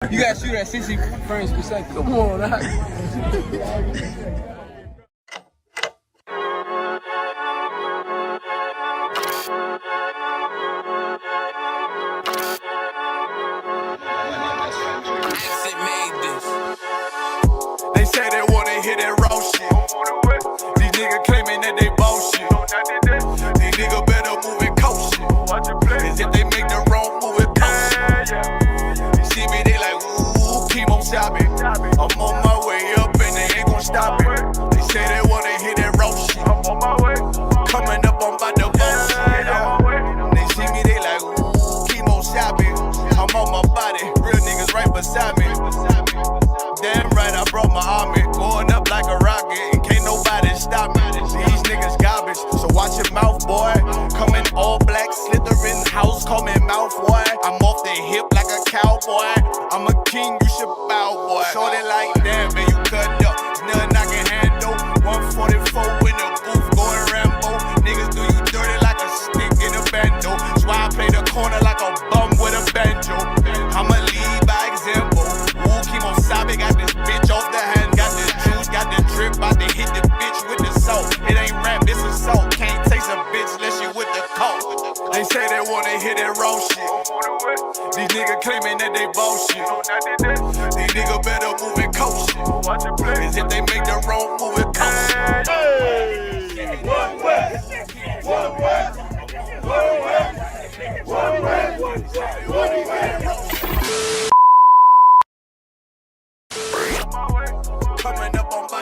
You gotta shoot at 60 frames per second. Come on, that. They say they wanna hear that raw shit. These niggas claiming that they bullshit. These niggas better move and coach shit. Cause if they make the wrong move and coach shit. You see me, they like, ooh, keep on shopping. I'm on my way up and they ain't gon' stop it. They say they wanna hear that raw shit. Coming up, I'm about to bullshit. They see me, they like, ooh, keep on shopping. I'm on my body, real niggas right beside me. Damn right, I brought my army. Going up like a rocket, and can't nobody stop me. These niggas garbage, so watch your mouth, boy. Coming all black, slithering house, call me mouth, boy. I'm off the hip like a cowboy. I'm a king, you should bow, boy. Shorty like that, man, you cut up. It's nothing I can handle. 144 in the booth, going Rambo. Niggas do you dirty like a stick in a bando. That's why I play the corner like a bum with a banjo. I'ma lead by example. Sabe got this bitch off the hand, got the juice, got the drip, about to hit the bitch with the salt. It ain't rap, it's assault. Can't taste a bitch unless you with the coke. They say they wanna hear that raw shit. These niggas claiming that they bullshit. These niggas better move and coach shit. Cause if they make the wrong move and coach shit. Hey, one way, one way, one way, one way, one way. Coming up on my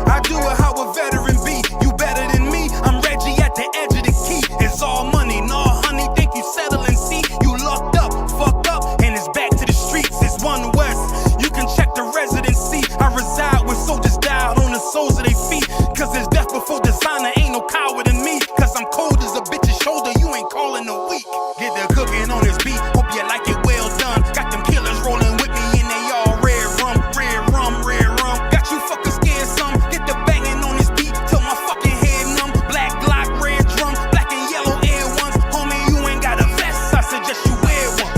I do it how a veteran be. You better than me. I'm Reggie at the edge of the key. It's all money, no honey. Think you settle and see. You locked up, fucked up, and it's back to the streets. It's One West. You can check the residency. I reside with soldiers died on the soles of their feet. Cause there's death before designer. Ain't no coward in me. Cause I'm cold as a bitch's shoulder. You ain't calling a week. Get the cooking on this beat. Hope you like it well done. Got them killers rolling with me and they all red rum. Got you fuckers scared, son. Get the banging on this beat till my fucking head numb. Black Glock, red drum, black and yellow Air Ones. Homie, you ain't got a vest. I suggest you wear one.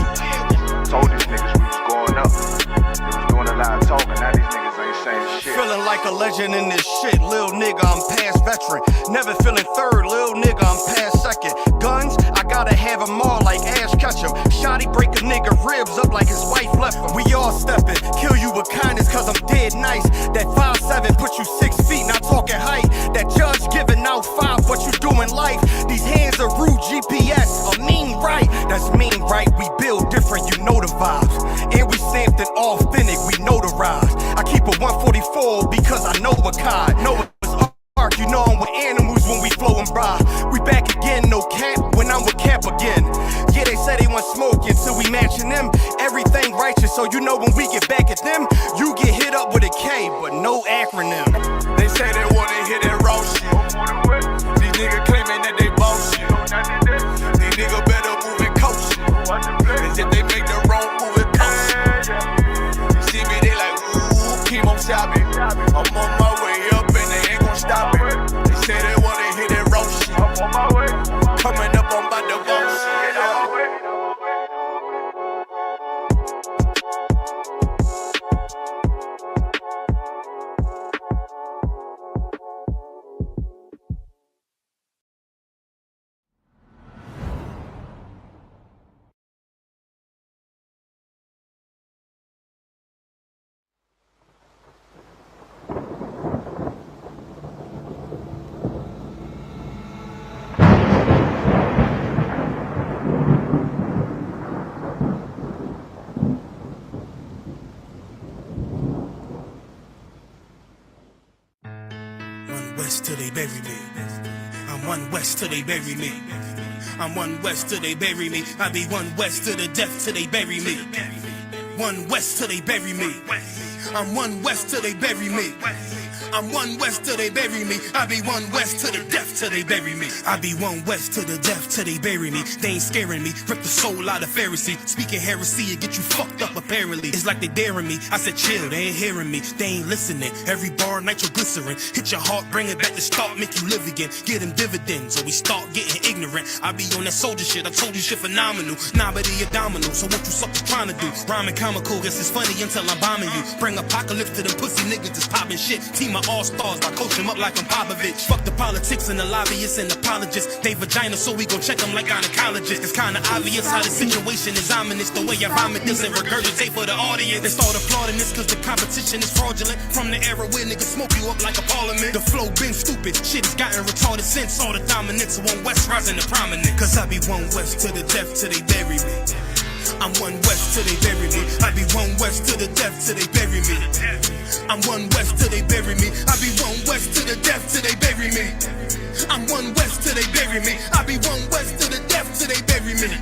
Told these niggas we was going up. They was doing a lot of talking. Now these niggas ain't saying shit. Feeling like a legend in this shit, lil nigga. I'm past veteran. Never feeling third, lil nigga. I'm past second. Guns, I gotta have them all like Ash Ketchum. Shotty break a nigga ribs up like his wife left him. We all steppin', kill you with kindness cause I'm dead nice. That 5'7" put you 6 feet, not talking height. That judge giving out 5, but you doing life. These hands are rude GPS, a mean right. That's mean right, we build different, you know the vibes. And we stamped it authentic, we notarized. I keep a 144 because I know a cod. Know it's arc, you know I'm with animals when we flowing by. We back again, no cap, when I'm with Cap again. Yeah, they say they want smoke until we matching them. Everything righteous, so you know when we get back at them, you get hit up with a K, but no acronym. They say they wanna hear that raw shit. These niggas claiming that they bullshit. These niggas better move and coach shit. Cause if they make the wrong move and coach shit. You see me, they like, ooh, keep on shopping. I'm on my way up and they ain't gon' stop it. They say they wanna hear that raw shit. Coming up, I'm about to bullshit. West till they bury me. I'm One West till they bury me. I'm One West till they bury me. I be One West to the death till they bury me. One West till they bury me. I'm One West till they bury me. I'm one West till they bury me. I be one West to the death till they bury me. I be one West to the death till they bury me. They ain't scaring me. Rip the soul out of Pharisee. Speaking heresy and get you fucked up apparently. It's like they daring me. I said chill, they ain't hearing me. They ain't listening. Every bar nitroglycerin. Hit your heart, bring it back to start, make you live again. Get them dividends or we start getting ignorant. I be on that soldier shit. I told you shit phenomenal. Nah, but he a domino. So what you suckers trying to do? Rhyming comical. Guess it's funny until I'm bombing you. Bring apocalypse to them pussy niggas that's popping shit. Team of all-stars, I coach them up like I'm Popovich. Fuck the politics and the lobbyists and apologists. They vagina, so we gon' check them like gynecologists. It's kinda obvious how the situation is ominous. The way I vomit this and regurgitate for the audience. They start applauding this cause the competition is fraudulent. From the era where niggas smoke you up like a parliament. The flow been stupid, shit has gotten retarded since. All the dominance of one West rising to prominence. Cause I be one West to the death till they bury me. I'm one West till they bury me. I be one West to the death till they bury me. I'm one West till they bury me. I be one West to the death till they bury me. I'm one West till they bury me. I be one West to the death till they bury me.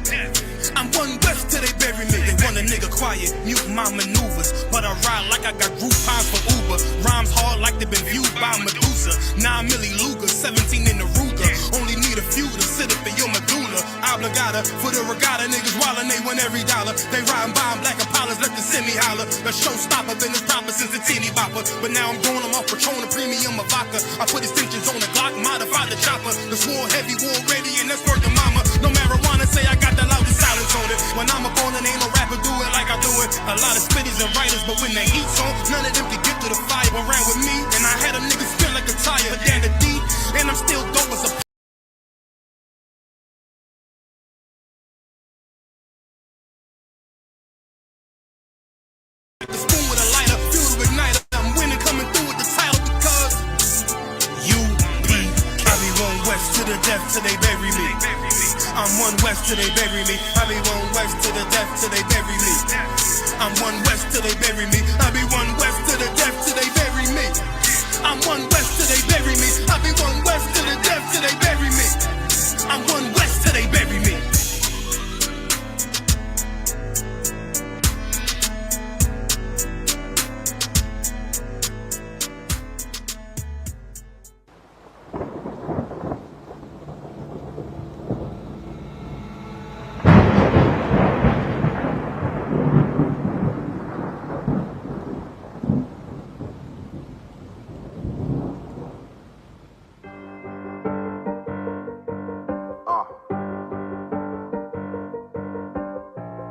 I'm one West till they bury me. They want a nigga quiet, mute my maneuvers, but I ride like I got Groupons for Uber. Rhymes hard like they been viewed by Medusa. 9 milli Luger, 17 in the Ruger. Only need a few to sit up in your medulla. Obligata for the regatta, niggas wildin', they won every dollar. They riding by in black Impalas, let the semi holler. The showstopper been as proper since the teeny bopper. But now I'm going them off Patron, a premium of vodka. I put extensions on the Glock, modified the chopper. The swore heavy, war ready, and that's worth the mama. No marijuana, say I got the loudest silence on it. When I'm up on it, ain't no rapper do it like I do it. A lot of spitties and writers, but when they heat's on, none of them can get to the fire. Around with me, and I had a nigga spin like a tire. But down the D, and I'm still dope as a the spoon with a lighter, fuel to ignite it. I'm winning, coming through with the title because UP. I be one West to the death till they bury me. I'm one West till they bury me. I be one West to the death till they bury me. I'm one West till they bury me. I be one West to the death till they bury me. I'm one West till they bury me. I be one West to the death till they bury me. I'm one West till they bury me.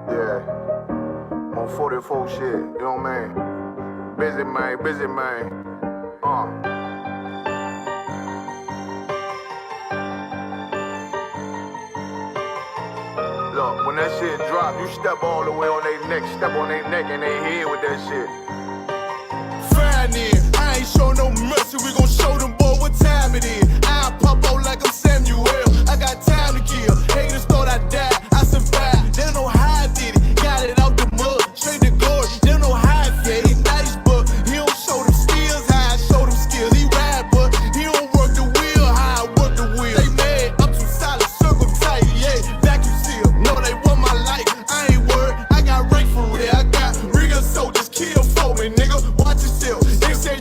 Yeah. On 44 shit, you know what I mean? Busy man, busy man. Look, when that shit drop, you step all the way on their neck, step on their neck and they head with that shit. Fine in, I ain't show no mercy, we gon' show them boy what time it is. I pop out like I'm Samuel, I got time to kill. Haters thought I died, I survived. They don't know how I did it, got it out the mud, straight to glory. They don't know how I feel, he nice but he don't show them skills, how I show them skills. He ride but he don't work the wheel, how I work the wheel. They mad, I'm too solid, circle tight, yeah, vacuum seal. No, they want my life, I ain't worried, I got rank for real. I got real soldiers, kill for me, nigga, watch yourself. They say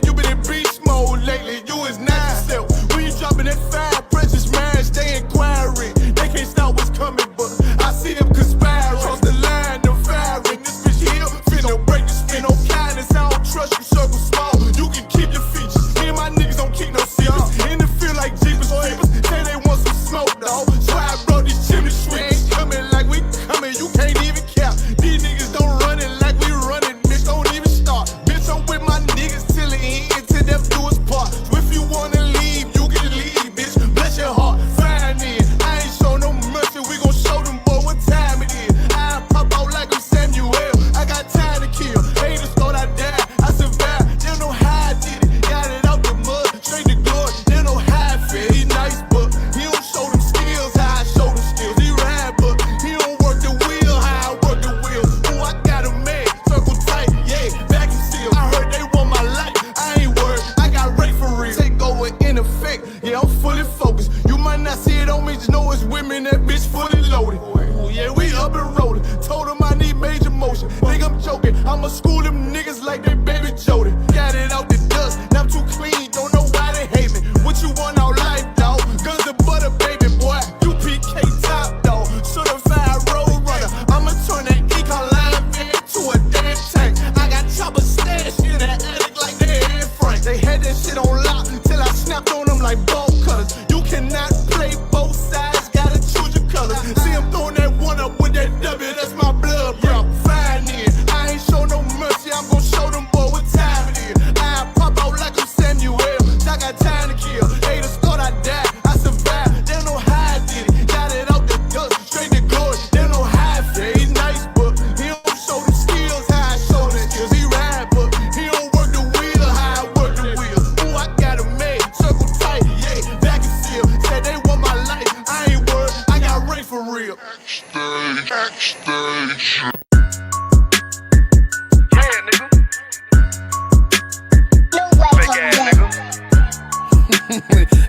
like bolt cutters. You cannot play both sides, gotta choose your colors. See him throwing that one up with that W, that's my blood, bro. Fine in. I ain't show no mercy, I'm gon' show them boy what time it is. I pop out like I'm Samuel. I got time to kill. Haters thought I died, I survived. They don't know how I did it. Got it out the dust, straight to glory. They don't know how I feel. He's nice, but he don't show the skills how I show the skills. He ride, but he don't work the wheel how I work the wheel. Ooh, I got it made, circle tight, yeah, back and seal. Said they want my life, I ain't worried, I got Ray for real.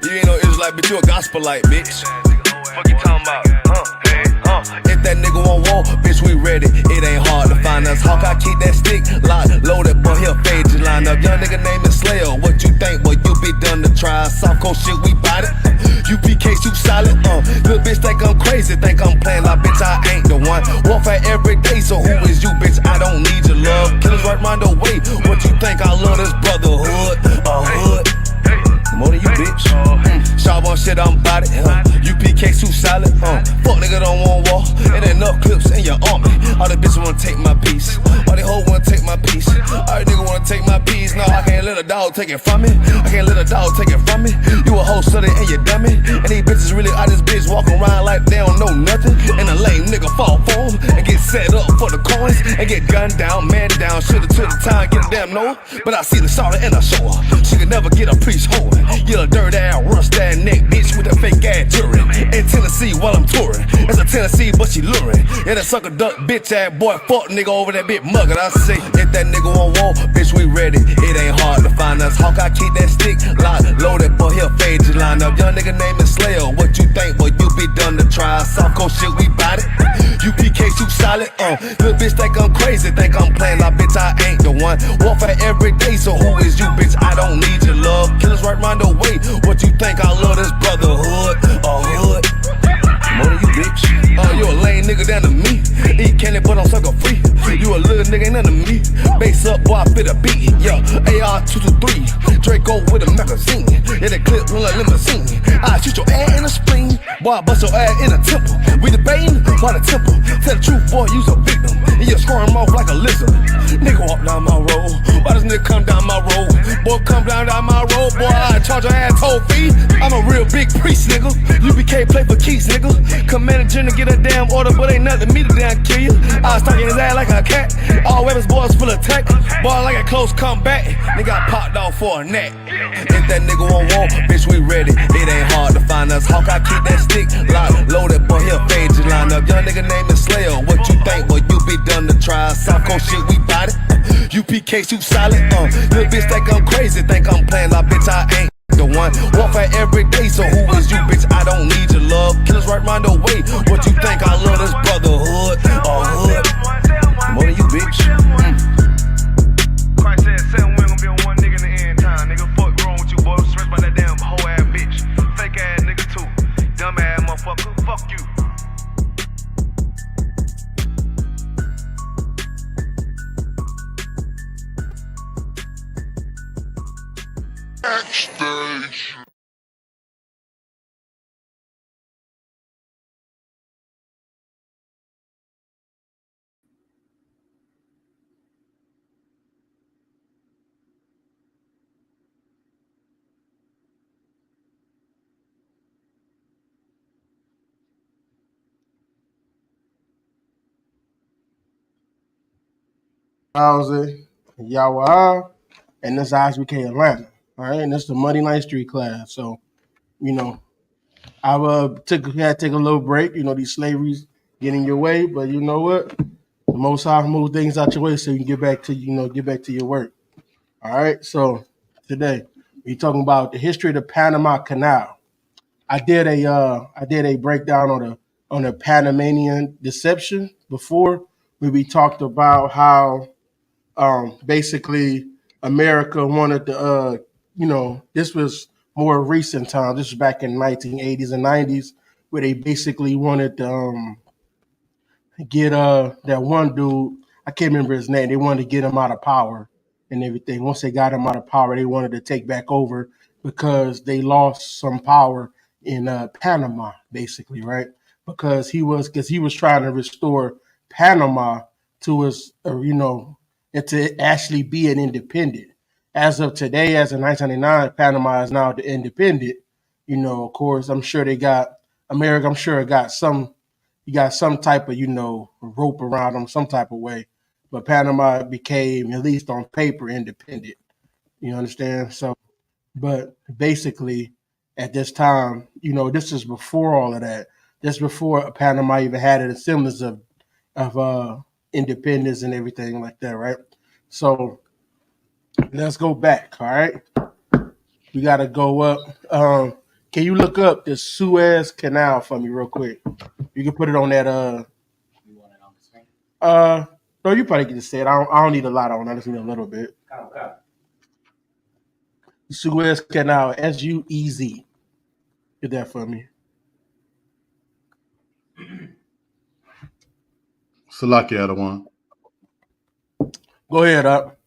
You ain't no Israelite, but you a gospelite, bitch. Fuck you talking about? If that nigga won't war, bitch, we ready. It ain't hard to find us. Hawk, I keep that stick locked, loaded, boy, he'll fade you line up. Young nigga name is Slayer. What you think, boy? You be done to try. Soft coast shit, we bout it. UPK, you solid. Little bitch think I'm crazy, think I'm playing like bitch, I ain't the one. Warfare every day, so who is you, bitch? I don't need your love. Killers right round the way. What you think? I love this brotherhood, a hood. More than you, bitch. Sharp on shit, I'm bout it. UPK too solid. Fuck nigga don't want war. Ain't enough clips in your army. All the bitches wanna take my piece. All they hoes wanna take my piece. All they niggas wanna take my piece. No, I can't let a dog take it from me. I can't let a dog take it from me. You a hoe study and you dummy. And these bitches really out this bitch walking around like they don't know nothing. And a lame nigga fall for them and get set up for the coins and get gunned down, man down. Shoulda took the time, get a damn no. But I see the shawty and I show her. She could never get a priest hoeing. Get a dirt ass, rust ass neck bitch with a fake ass jewelry. In Tennessee while I'm touring. It's a Tennessee, but she luring. Yeah, that sucker duck bitch ass boy, fuck nigga over that bitch muggin'. I say, if that nigga won't war, bitch, we ready. It ain't hard to find us. Hawk, I keep that stick locked, loaded, boy, he'll fade you line up. Young nigga name is Slayer. What you think, boy? You be done to try. Soft coast shit, we bout it. UPK too solid. Little bitch think I'm crazy, think I'm playing like bitch, I ain't the one. Warfare every day, so who is you, bitch? I don't need your love. Killers right round the way. What you think? I love this brotherhood, a hood. More than you, bitch. You a lame nigga down to me. Eat candy, but I'm sucker free. You a little nigga, ain't nothing to me. Base up, boy, I fit a beat. Yeah, AR-223. Draco with a magazine. Yeah, that clip run like limousine. I shoot your ass in the spleen. Boy, I bust your ass in the temple. We debating, why the temple? Tell the truth, boy, you's a victim. And you're squirming off like a lizard. Nigga walk down my road. Why does nigga come down my road? Boy, come down my road. Boy, I charge your ass toll fee. I'm a real big priest, nigga. UBK play for keys, nigga. Commander General get a damn order, but ain't nothing me to damn kill you. I was stalking his ass like a cat. All weapons, boys full of tech. Boy, like a close comeback. Nigga got popped off for a neck. If that nigga won't war, bitch, we ready. It ain't hard to find us. Hawk, I keep that stick locked, loaded, boy, he'll fade you line up. Young nigga name is Slayer. What you think, boy? You be done to try. Soft coast shit, we bout it. UPK too solid. Little bitch think I'm crazy, think I'm playing like bitch, I ain't the one. Warfare every day, so who is you, bitch? I don't need your love. Killers right round the way. What you think? I love this brotherhood, a hood. More than you, bitch. Christ said 7 women gonna be on one nigga in the end time. Nigga, fuck wrong with you, boy. Stressed by that damn hoe ass bitch. Fake ass nigga too. Dumb ass motherfucker. Fuck you. Backstage. Howsy, Yawa, and this is ISBK Atlanta. All right, and this is the Monday Night Street class. So, I had to take a little break. These slaveries get in your way, but you know what? The Most High move things out your way so you can get back to your work. All right. So today we're talking about the history of the Panama Canal. I did a breakdown on the Panamanian deception before, where we talked about how basically America wanted to, this was more recent time. This was back in 1980s and 90s, where they basically wanted to get that one dude. I can't remember his name. They wanted to get him out of power and everything. Once they got him out of power, they wanted to take back over because they lost some power in Panama, basically, right? Because he was trying to restore Panama to its, and to actually be an independent. As of today, as of 1999, Panama is now the independent. Of course, I'm sure they got America. I'm sure it got some. You got some type of rope around them, some type of way. But Panama became, at least on paper, independent. You understand? So, but basically, at this time, this is before all of that. This before Panama even had a semblance of independence and everything like that, right? So let's go back. All right, we got to go up. Can you look up the Suez Canal for me real quick? You can put it on that. You want it on the screen? No, you probably can just say it. I don't need a lot on. I just need a little bit. Okay. Suez Canal, SUEZ. Get that for me. Salaki Adawan. Go ahead, up.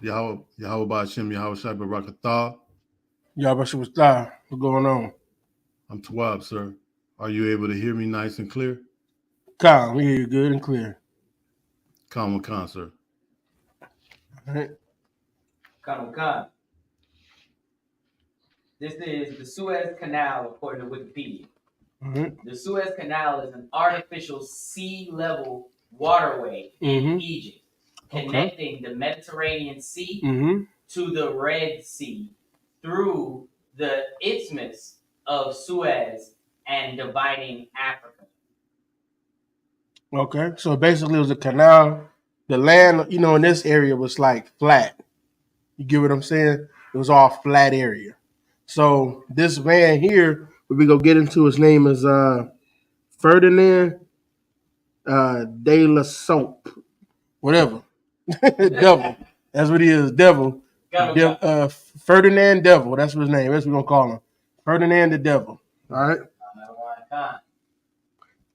Yahweh Ba'Ashem, Yahweh Shai Barakatah. Yabba was star. What's going on? I'm Tawab, sir. Are you able to hear me nice and clear? Kyle, we hear you good and clear. Khan Khan, sir. All right. Khan. This is the Suez Canal, according to Wikipedia. Mm-hmm. The Suez Canal is an artificial sea level waterway in Egypt, connecting the Mediterranean Sea to the Red Sea through the Isthmus of Suez and dividing Africa. Okay, so basically it was a canal. The land, in this area was like flat. You get what I'm saying? It was all flat area. So this man here, we go get into, his name is Ferdinand de la Soap, whatever. Devil. That's what he is. Devil. Ferdinand Devil. That's what his name. That's what we're gonna call him. Ferdinand the Devil. All right.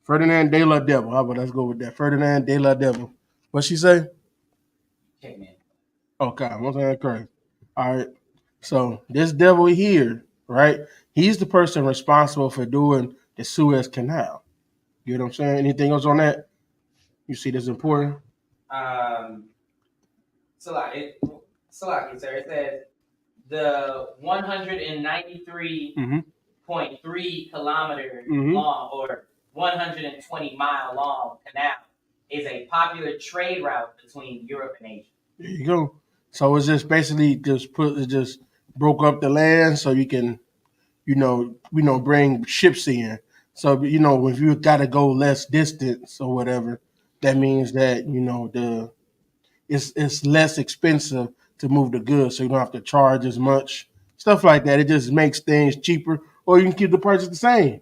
Ferdinand de la Devil. How about let's go with that? Ferdinand de la Devil. What she say? Okay, what's that correct? All right. So this devil here, right? He's the person responsible for doing the Suez Canal. You know what I'm saying? Anything else on that? You see this important? Salaki, sir. It says the 193.3 kilometer long or 120 mile long canal is a popular trade route between Europe and Asia. There you go. So it's just basically just broke up the land so you can, bring ships in. So if you got to go less distance or whatever, that means that it's less expensive to move the goods, so you don't have to charge as much. Stuff like that. It just makes things cheaper, or you can keep the prices the same.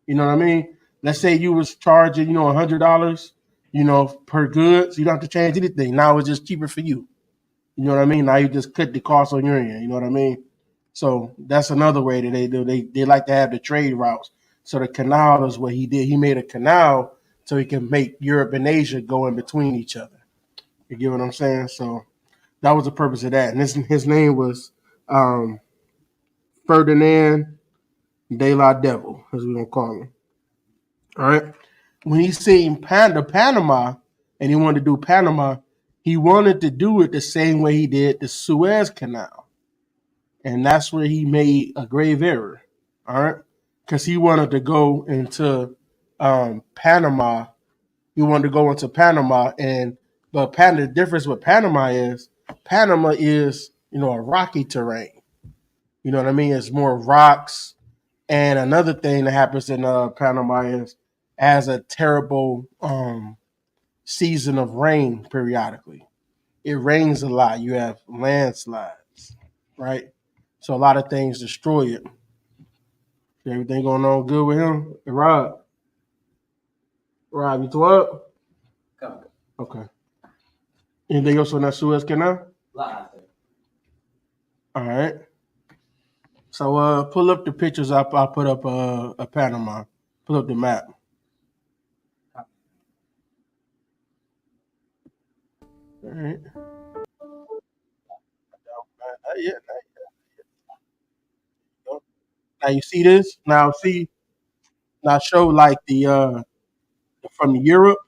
You know what I mean? Let's say you was charging, $100, per good, so you don't have to change anything. Now it's just cheaper for you. You know what I mean? Now you just cut the cost on your end. You know what I mean? So that's another way that they do. They like to have the trade routes. So the canal is what he did. He made a canal so he can make Europe and Asia go in between each other. You get what I'm saying? So that was the purpose of that. And his name was Ferdinand de la Devil, as we're going to call him. All right. When he seen Panama and he wanted to do Panama, he wanted to do it the same way he did the Suez Canal. And that's where he made a grave error. All right. Because he wanted to go into Panama. He wanted to go into Panama. But the difference with Panama is a rocky terrain. You know what I mean? It's more rocks. And another thing that happens in Panama is as a terrible season of rain periodically. It rains a lot. You have landslides, right? So a lot of things destroy it. Everything going on good with him? Hey, Rob, you 12? Come. Okay. Anything else on that Suez Canal? All right. So pull up the pictures I put up of Panama. Pull up the map. All right. Not yet. Now you see this. Now see. Now show like the from Europe.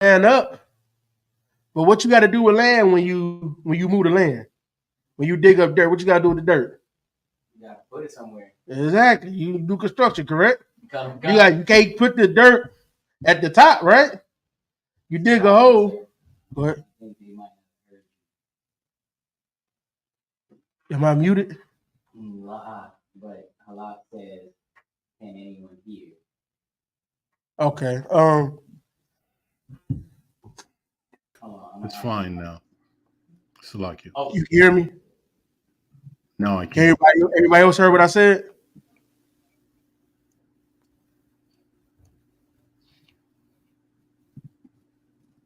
Land up. But what you got to do with land when you move the land? When you dig up dirt, what you got to do with the dirt? You gotta put it somewhere. Exactly. You do construction, correct? You You can't put the dirt at the top, right? You dig a hole. What? Am I muted? But Allah says, can anyone hear? Okay. Hold on. It's fine now. Salakia. Oh, You hear me? Now I can. Everybody else heard what I said?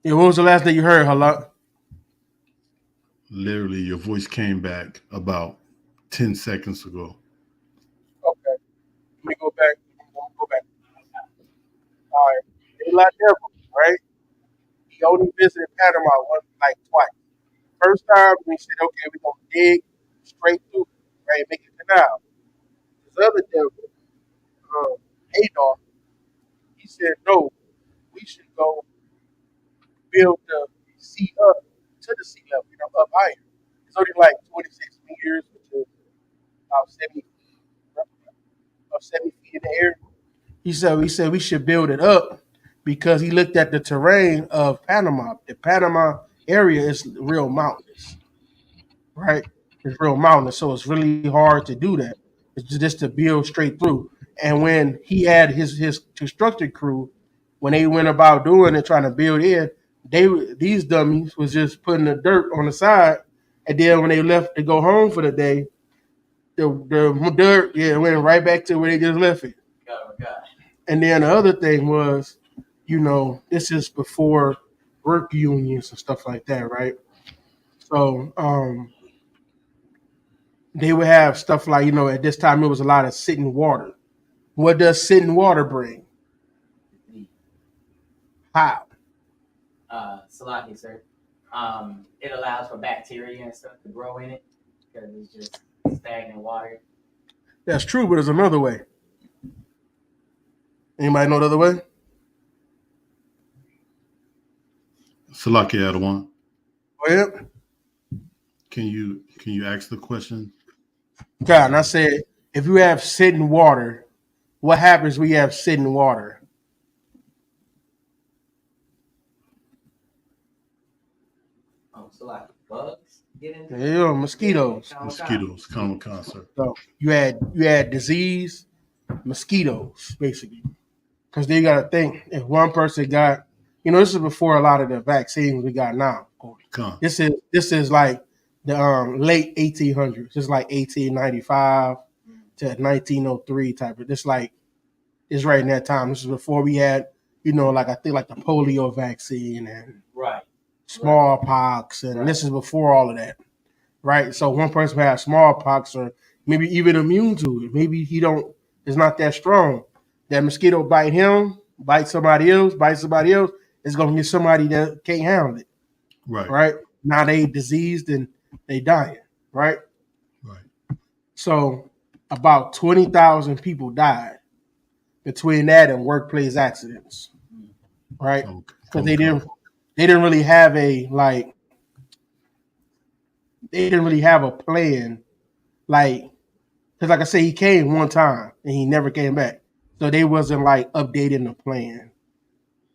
Yeah, what was the last thing you heard, Halak? Literally, your voice came back about 10 seconds ago. Okay. Let me go back. Go back. All right. They like devil, right? He only visited Panama twice. First time we said, okay, we're gonna dig straight through, right? Make a canal. This other devil, Adolf, he said, no, we should go build the sea up to the sea level, up higher. It's only like 26 meters, which is about 70 feet in the air. He said we should build it up because he looked at the terrain of Panama. The Panama area is real mountainous, right? It's real mountainous, so it's really hard to do that. It's just to build straight through. And when he had his construction crew, when they went about doing it, trying to build it, these dummies was just putting the dirt on the side, and then when they left to go home for the day, the dirt went right back to where they just left it. oh my God. And then the other thing was, this is before work unions and stuff like that, right? So they would have stuff like, at this time it was a lot of sitting water. What does sitting water bring? How? Salaki, sir. It allows for bacteria and stuff to grow in it because it's just stagnant water. That's true, but there's another way. Anybody know the other way? Salakia Adawan. Oh, yeah. Can you ask the question? God, and I said, if you have sitting water, what happens when you have sitting water? Oh, Salaki, bugs get into Yeah, mosquitoes. Mosquitoes, common concert. So you had disease, mosquitoes, basically. Because they got to think, if one person got, this is before a lot of the vaccines we got now. Come. This is like the late 1800s. It's like 1895 to 1903 type of. It's right in that time. This is before we had, I think like the polio vaccine and right. smallpox, and this is before all of that, right? So one person who has smallpox or maybe even immune to it, maybe it's not that strong. That mosquito bite him, bite somebody else, it's gonna get somebody that can't handle it. Right? Now they diseased and they dying, right? Right. So about 20,000 people died between that and workplace accidents, right? Because they didn't really have a plan, because like I said, he came one time and he never came back, so they wasn't updating the plan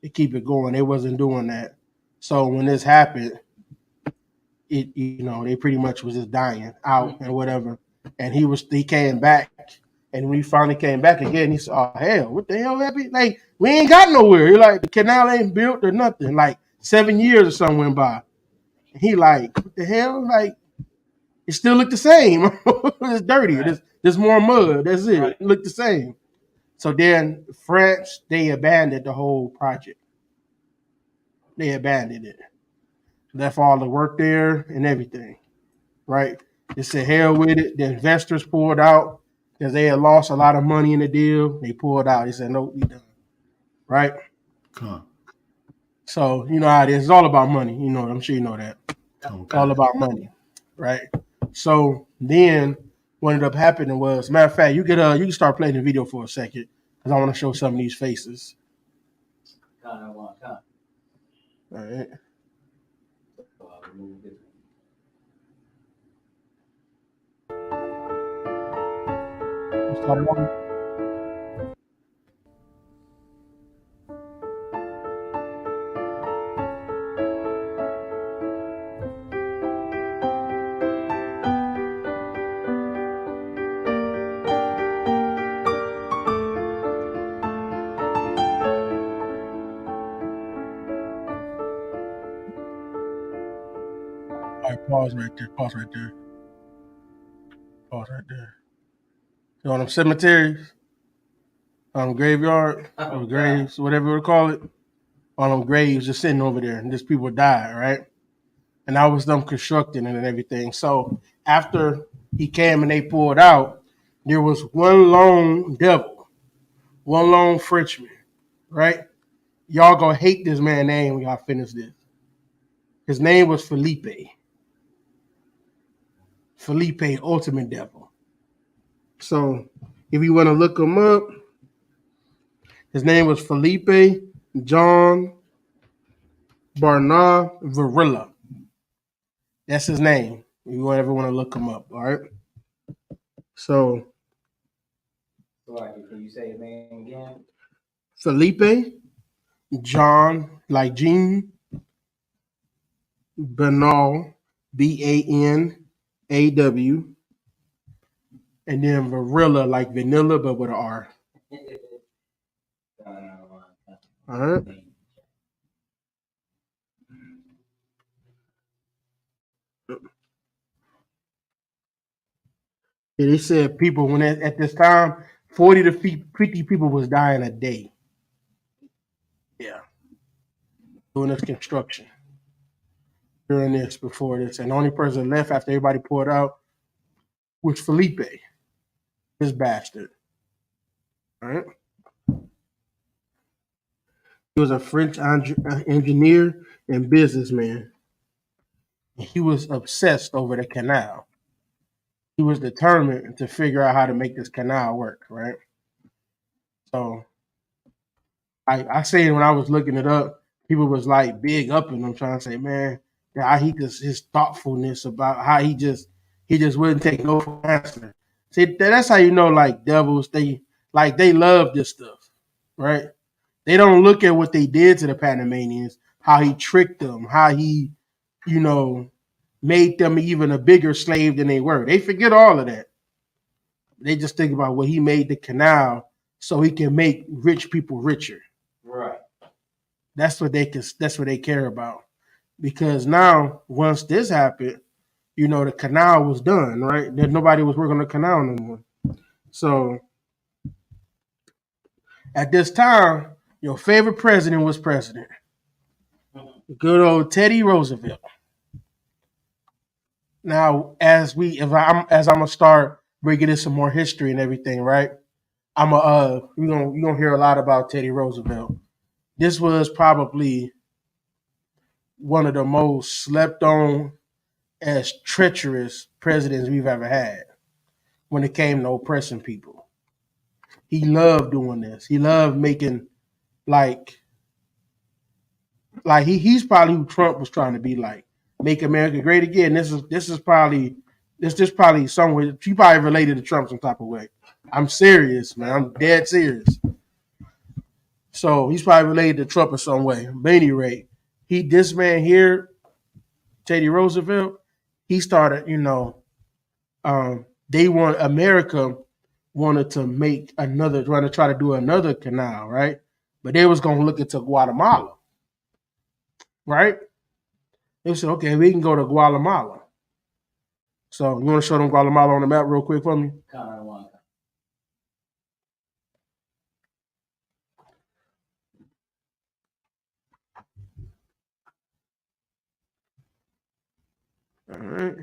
to keep it going. They wasn't doing that. So when this happened, they pretty much was just dying out and whatever. And he came back, and when he finally came back again, he said, "Oh hell, what the hell happened? Like we ain't got nowhere. You're the canal ain't built or nothing. 7 years or something went by." And he what the hell? It still looked the same. It's dirty. Right. There's more mud. That's it. Right. It looked the same. So then France, they abandoned the whole project. They abandoned it. Left all the work there and everything. Right? They said hell with it. The investors pulled out because they had lost a lot of money in the deal. They pulled out. They said, nope, we done. Right? Come. So you know how it is. It's all about money. I'm sure you know that. It's all about money. Right? So then what ended up happening was, matter of fact, you can start playing the video for a second because I want to show some of these faces. All right. Pause right there. Pause right there. Pause right there. So on them cemeteries, graveyard, or graves, whatever you want to call it, on them graves just sitting over there, and just people died, right? And that was them constructing it and everything. So after he came and they pulled out, there was one lone devil, one lone Frenchman, right? Y'all gonna hate this man's name when y'all finish this. His name was Felipe. Felipe, Ultimate Devil. So if you want to look him up, his name was Felipe John Bernard Varilla. That's his name. If you ever want to look him up, all right? So Can you say his name again? Felipe John, like Jean, Bernal, Banaw, and then Varilla, like vanilla, but with an R. All right. Yeah, they said people when at this time, 40 to 50 people was dying a day. Yeah, doing this construction during this, before this, and the only person left after everybody poured out was Felipe, this bastard. All right. He was a French engineer and businessman. He was obsessed over the canal. He was determined to figure out how to make this canal work, right? So I say when I was looking it up, people was like big up in them trying to say, man, how he just his thoughtfulness about how he just wouldn't take no for an answer. See, that's how you know like devils, they love this stuff, right? They don't look at what they did to the Panamanians, how he tricked them, how he, made them even a bigger slave than they were. They forget all of that. They just think about what he made the canal so he can make rich people richer. Right. That's what they care about. Because now, once this happened, the canal was done, right? Nobody was working on the canal no more. So at this time, your favorite president was president. Good old Teddy Roosevelt. Now, as I'm gonna start bringing in some more history and everything, right? you're gonna hear a lot about Teddy Roosevelt. This was probably one of the most slept on as treacherous presidents we've ever had when it came to oppressing people. He loved doing this. He loved making he's probably who Trump was trying to be like. Make America great again. This is probably somewhere he probably related to Trump some type of way. I'm serious, man. I'm dead serious. So he's probably related to Trump in some way. But at any rate, this man here, Teddy Roosevelt, he started, America wanted to try to do another canal, right? But they was gonna look into Guatemala, right? They said, okay, we can go to Guatemala. So you want to show them Guatemala on the map real quick for me? All right.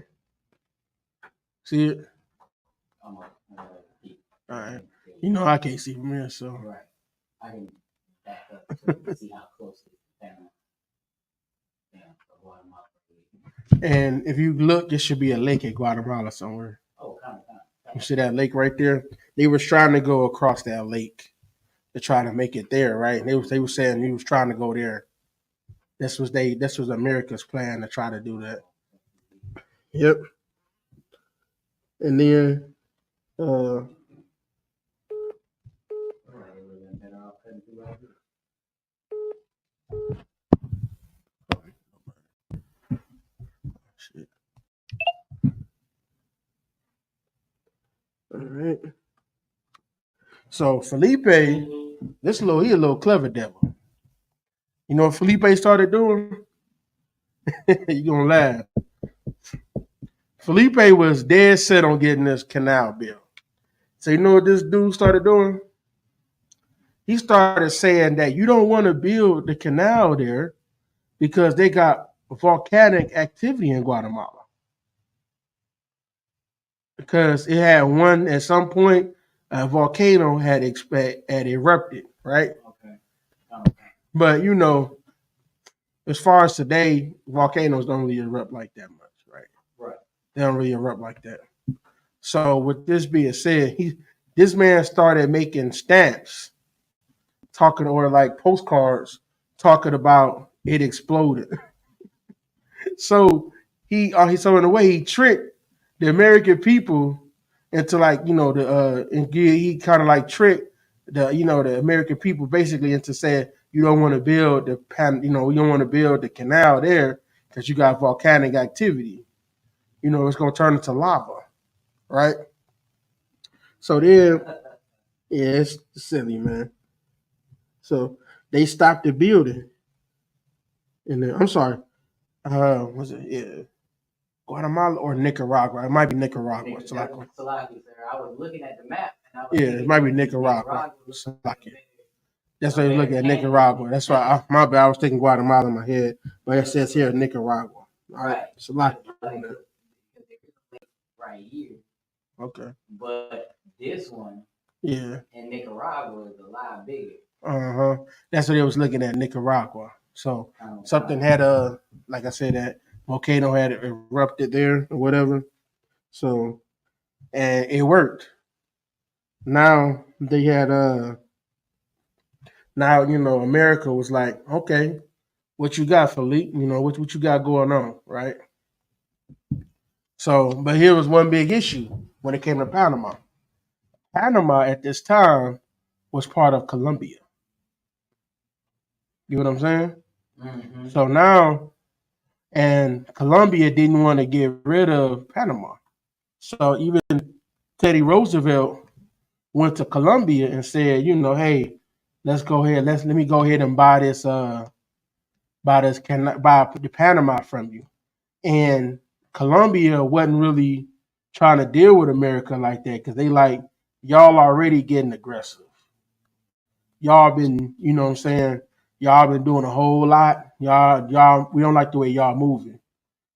See it? All right. I can't see from here, so. Right. I can back up to see how close it is to Panama. And if you look, there should be a lake at Guatemala somewhere. Oh, kind of. You see that lake right there? They was trying to go across that lake to try to make it there, right? They were saying he was trying to go there. This was America's plan to try to do that. Yep. And then shit. All right. So Felipe, he a little clever devil. You know what Felipe started doing? You're gonna laugh. Felipe was dead set on getting this canal built. So you know what this dude started doing? He started saying that you don't want to build the canal there because they got volcanic activity in Guatemala. Because it had one at some point, a volcano had erupted, right? Okay. But you know, as far as today, volcanoes don't really erupt like that much, right? Right. They don't really erupt like that. So with this being said, this man started making stamps, talking or like postcards, talking about it exploded. So so in a way he tricked the American people into like he kind of like tricked the American people basically into saying you don't want to build you don't want to build the canal there because you got volcanic activity. You know it's gonna turn into lava, right? So then, yeah, it's silly, man. So they stopped the building, and then I'm sorry, was it Guatemala or Nicaragua? It might be Nicaragua. Salaki, sir. I was looking at the map. And I was It might be Nicaragua. That's why you look at Nicaragua. That's why my bad. I was thinking Guatemala in my head, but it says here Nicaragua. All right, Salaki. Right here. Okay. But this one, yeah, in Nicaragua is a lot bigger. That's what they was looking at, Nicaragua. So something had like I said, that volcano had erupted there or whatever. So and it worked. Now they had now America was like, okay, what you got, Philippe? What you got going on, right? So, but here was one big issue when it came to Panama. Panama at this time was part of Colombia. You know what I'm saying? Mm-hmm. So now, and Colombia didn't want to get rid of Panama. So even Teddy Roosevelt went to Colombia and said, hey, let's go ahead, let me go ahead and buy the Panama from you. And Colombia wasn't really trying to deal with America like that because they like, y'all already getting aggressive. Y'all been, you know what I'm saying? Y'all been doing a whole lot. Y'all, we don't like the way y'all moving,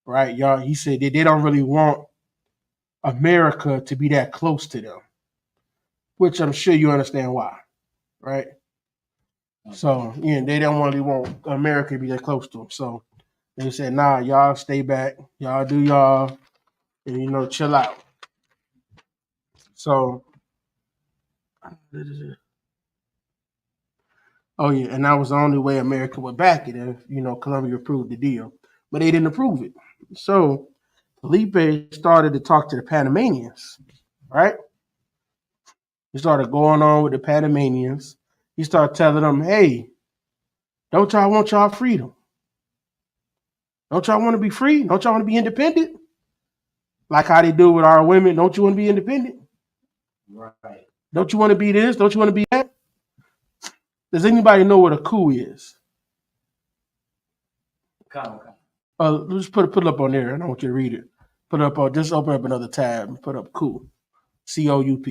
right? Y'all, he said that they don't really want America to be that close to them, which I'm sure you understand why, right? So, they don't really want America to be that close to them. So they said, nah, y'all stay back. Y'all do y'all, and, chill out. So, oh yeah, and that was the only way America would back it if, Colombia approved the deal. But they didn't approve it. So Felipe started to talk to the Panamanians, right? He started going on with the Panamanians. He started telling them, hey, don't y'all want y'all freedom? Don't y'all want to be free? Don't y'all want to be independent? Like how they do with our women. Don't you want to be independent? Right. Don't you want to be this? Don't you want to be that? Does anybody know what a coup is? Come. Just put it up on there. I don't want you to read it. Put it up on. Just open up another tab and put up coup. COUP.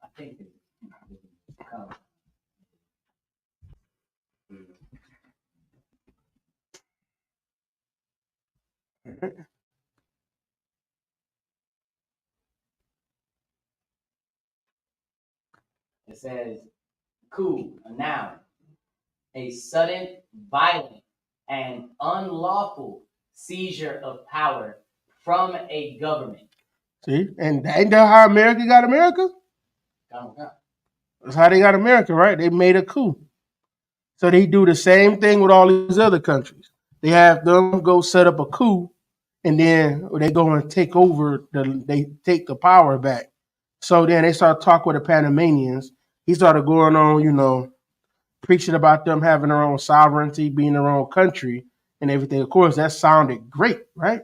I think it's come. It says, coup, a noun, a sudden, violent, and unlawful seizure of power from a government. See, and ain't that how America got America? Come. That's how they got America, right? They made a coup. So they do the same thing with all these other countries. They have them go set up a coup, and then they go and take over. They take the power back. So then they start talking with the Panamanians. He started going on, preaching about them having their own sovereignty, being their own country, and everything. Of course, that sounded great, right?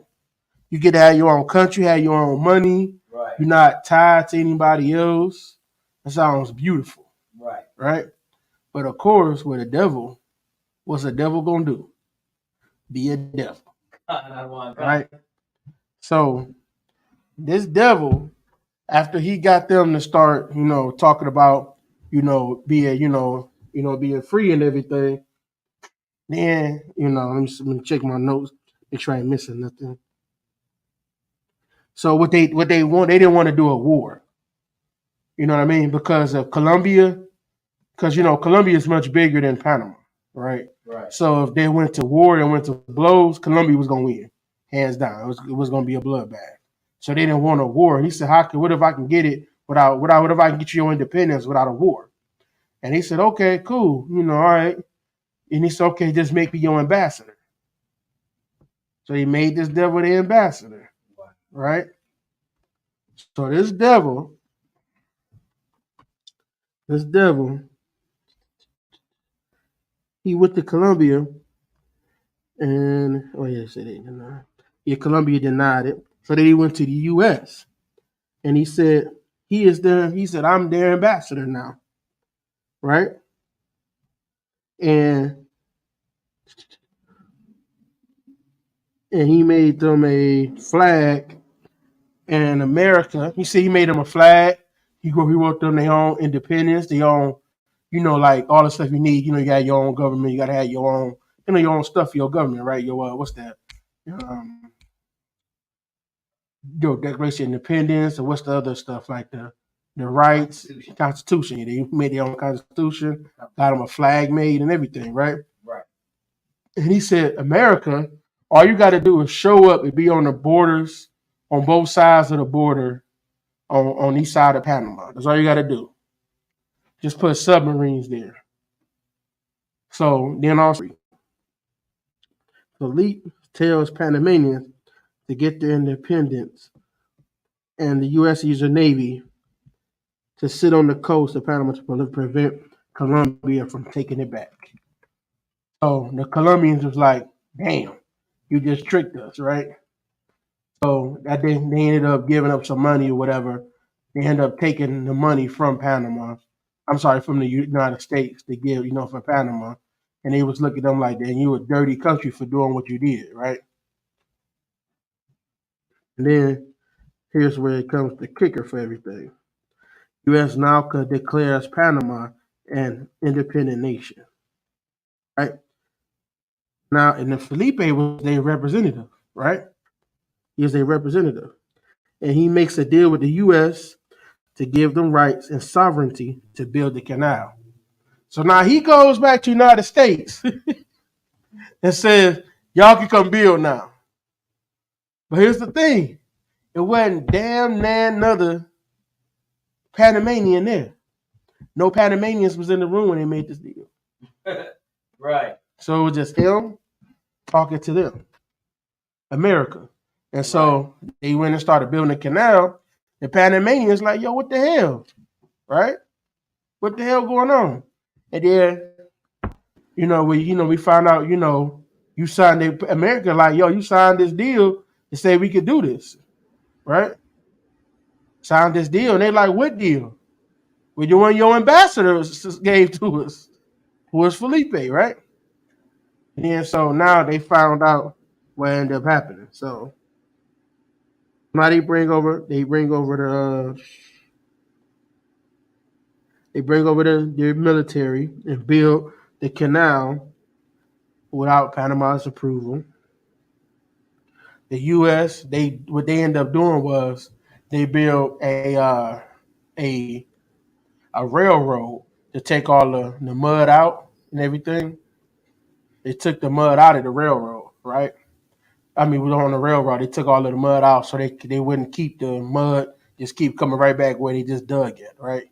You get to have your own country, have your own money. Right. You're not tied to anybody else. That sounds beautiful. Right. Right? But of course, with the devil, What's the devil gonna do? Be a devil, right? So this devil, after he got them to start, talking about, being free and everything, then, let me check my notes, make sure I ain't missing nothing. So what they want, they didn't want to do a war. You know what I mean? Because of Colombia, because Colombia is much bigger than Panama, right? Right. So if they went to war and went to blows, Colombia was gonna win, hands down. It was gonna be a bloodbath. So they didn't want a war. And he said, what if I can get it what if I can get you your independence without a war? And he said, okay, cool, all right. And he said, okay, just make me your ambassador. So he made this devil the ambassador, right? So this devil, he went to Colombia, and Colombia denied it. So then he went to the U.S. and he said, he said, I'm their ambassador now, right? And he made them a flag in America. He said he made them a flag. He wrote them their own independence, their own, like all the stuff you need. You got your own government. You got to have your own, your own stuff for your government, right? Your what's that? Your Declaration of Independence, or what's the other stuff like the rights, Constitution. They made their own Constitution, got them a flag made and everything, right? Right. And he said, America, all you got to do is show up and be on the borders, on both sides of the border, on each side of Panama. That's all you got to do. Just put submarines there. So then also, Philippe tells Panamanians to get their independence, and the U.S. used the Navy to sit on the coast of Panama to prevent Colombia from taking it back. So the Colombians was like, damn, you just tricked us, right? So that they ended up giving up some money or whatever. They ended up taking the money from Panama. I'm sorry, from the United States to give, for Panama. And they was looking at them like, then you a dirty country for doing what you did, right? And then here's where it comes the kicker for everything. U.S. now declares Panama an independent nation, right? Now, and then Felipe was their representative, right? He is a representative. And he makes a deal with the U.S. to give them rights and sovereignty to build the canal. So now he goes back to the United States and says, y'all can come build now. But here's the thing. It wasn't damn another Panamanian there. No Panamanians was in the room when they made this deal. Right. So it was just him talking to them, America. And so they went and started building a canal. The Panamanians like, yo, what the hell? Right? What the hell going on? And then, we found out, you signed America like, yo, you signed this deal to say we could do this. Right? Signed this deal. And they like, what deal? Well, you one your ambassadors gave to us, who was Felipe, right? And so now they found out what ended up happening. So now they bring over their military and build the canal without Panama's approval. The U.S. what they ended up doing was they built a railroad to take all the mud out and everything. They took the mud out of the railroad, right? I mean, we were on the railroad. They took all of the mud out so they wouldn't keep the mud just keep coming right back where they just dug it, right?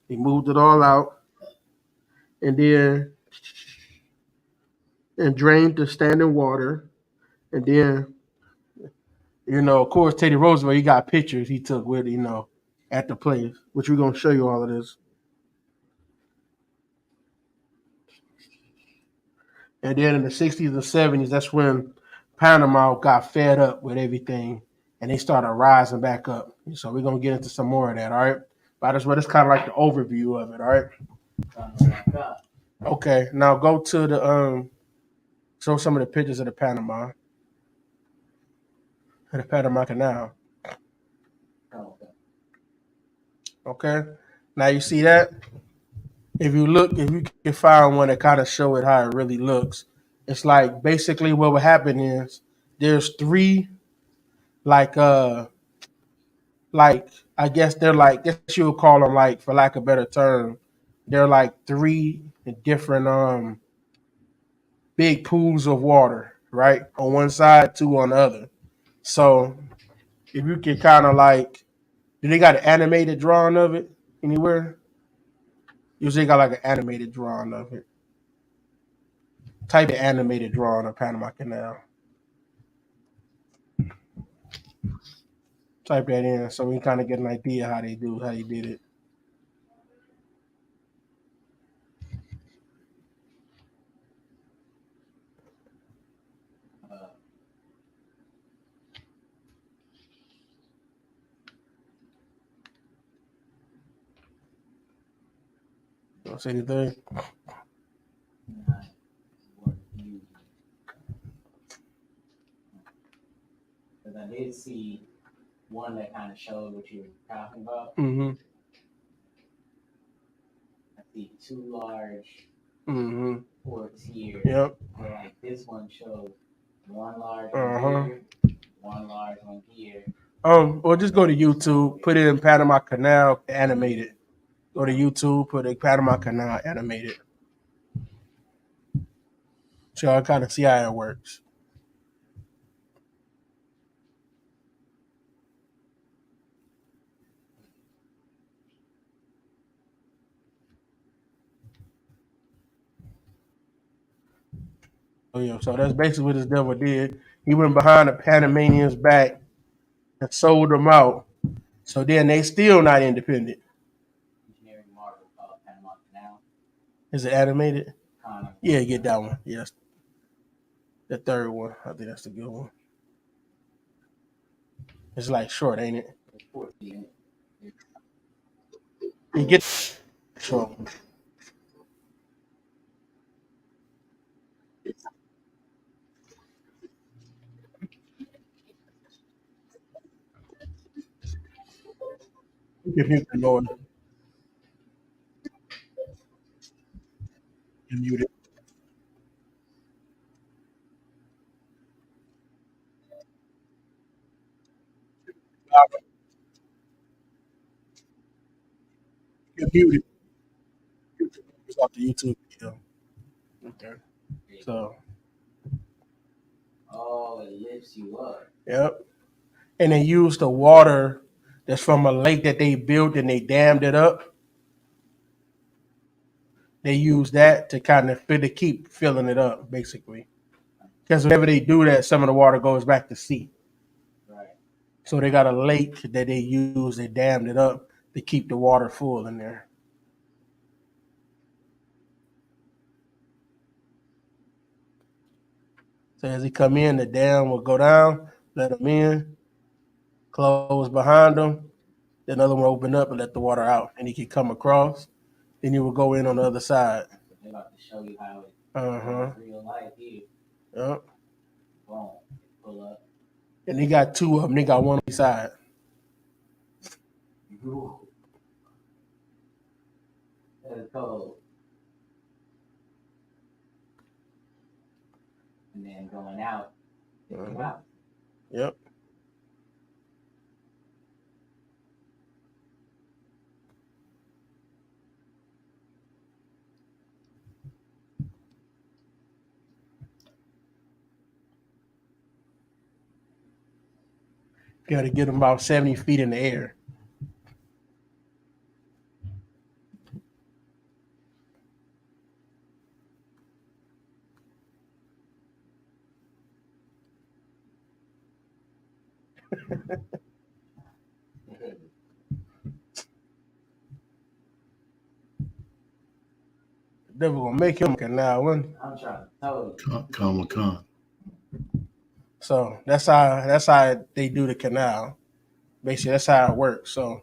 They moved it all out and then drained the standing water. And then, of course, Teddy Roosevelt, he got pictures he took with, at the place, which we're going to show you all of this. And then in the 60s and 70s, that's when Panama got fed up with everything and they started rising back up. So we're going to get into some more of that, all right? But that's kind of like the overview of it, all right? Okay, now go to the Show some of the pictures of the Panama Canal. Oh, okay. Okay. Now you see that? If you can find one that kind of show it how it really looks, it's like basically what would happen is there's three like like I guess they're like guess you would call them like for lack of a better term, they're like three different big pools of water, right? On one side, two on the other. So if you can kind of like, do they got an animated drawing of it anywhere? Usually got like an animated drawing of it. Type of animated drawing of Panama Canal. Type that in so we can kind of get an idea how they did it. Don't say anything. Because I did see one that kind of showed what you were talking about. Mm-hmm. I see two large Mm-hmm. ports here. Yep. But like this one shows one large Uh-huh. one here, one large one here. Or just go to YouTube, put it in Panama Canal animated. Go to YouTube, put a Panama Canal animated. So y'all kind of see how it works. Oh yeah, so that's basically what this devil did. He went behind the Panamanians' back and sold them out. So then they still not independent. Engineering marvel called Panama Canal. Is it animated? Kind of. Yeah, get that one. Yes. The third one. I think that's the good one. It's like short, ain't it? You get short. You can mute the noise. You mute it. You mute it. It's off the YouTube video. Okay. So. Oh, it lifts you up. Yep. And they used the water that's from a lake that they built and they dammed it up. They use that to kind of keep filling it up, basically. Because whenever they do that, some of the water goes back to sea. Right. So they got a lake that they use, they dammed it up to keep the water full in there. So as he come in, the dam will go down, let him in, close behind him, then another one open up and let the water out. And he can come across, then he will go in on the other side. So they're about to show you how it real life here. Yep. Boom. Pull up. And he got two of them. They got one on each side. That's cold. And then going out. Out. Yep. Got to get them about 70 feet in the air. They were gonna make him a canal one. I'm trying to tell you. Con. So that's how they do the canal. Basically, that's how it works. So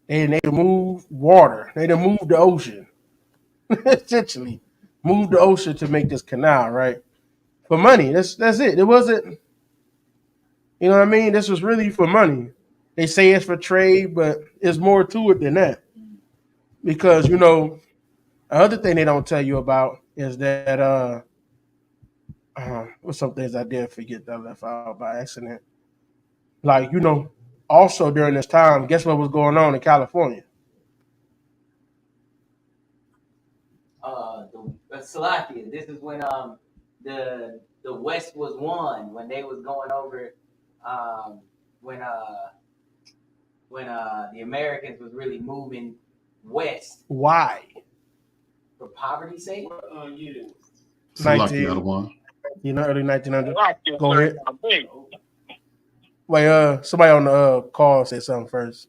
they move water. They move the ocean. Essentially, move the ocean to make this canal, right? for money. That's it. It wasn't. You know what I mean? This was really for money. They say it's for trade, but it's more to it than that. Because another thing they don't tell you about is that what's some things I did forget that I left out by accident. Like also during this time, guess what was going on in California? The Salakia. This is when the West was won, when they was going over um when the Americans was really moving west Why? for poverty's sake. Salaki Adawan. Early 1900s. Go ahead. Wait, somebody on the call said something first.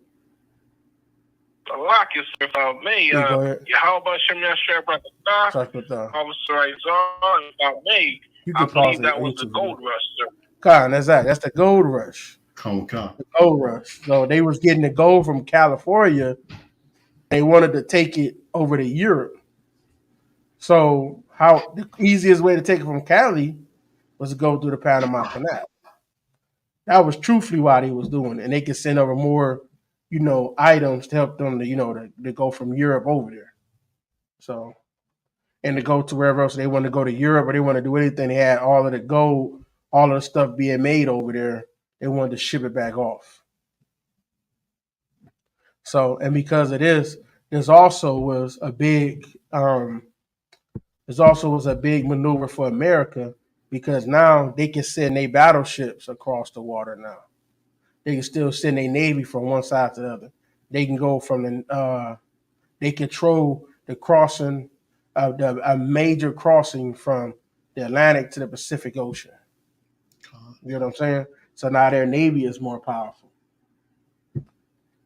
Lock yourself out, me. Go ahead. How about Shem Yasher Brakatah? Start with Officer Izar about me. You I can pause believe it that on was the YouTube. gold rush, sir. Con, that's that. That's the gold rush. Come. The gold rush. So they was getting the gold from California. They wanted to take it over to Europe. So the easiest way to take it from Cali was to go through the Panama Canal. That was truthfully why they was doing it. And they could send over more, items to help them to go from Europe over there. So, and to go to wherever else they want to go to Europe or they want to do anything, they had all of the gold, all of the stuff being made over there. They wanted to ship it back off. So, and because of this, there's also was a big maneuver for America because now they can send their battleships across the water now. They can still send their navy from one side to the other. They can go from they control the crossing of a major crossing from the Atlantic to the Pacific Ocean. You know what I'm saying? So now their navy is more powerful,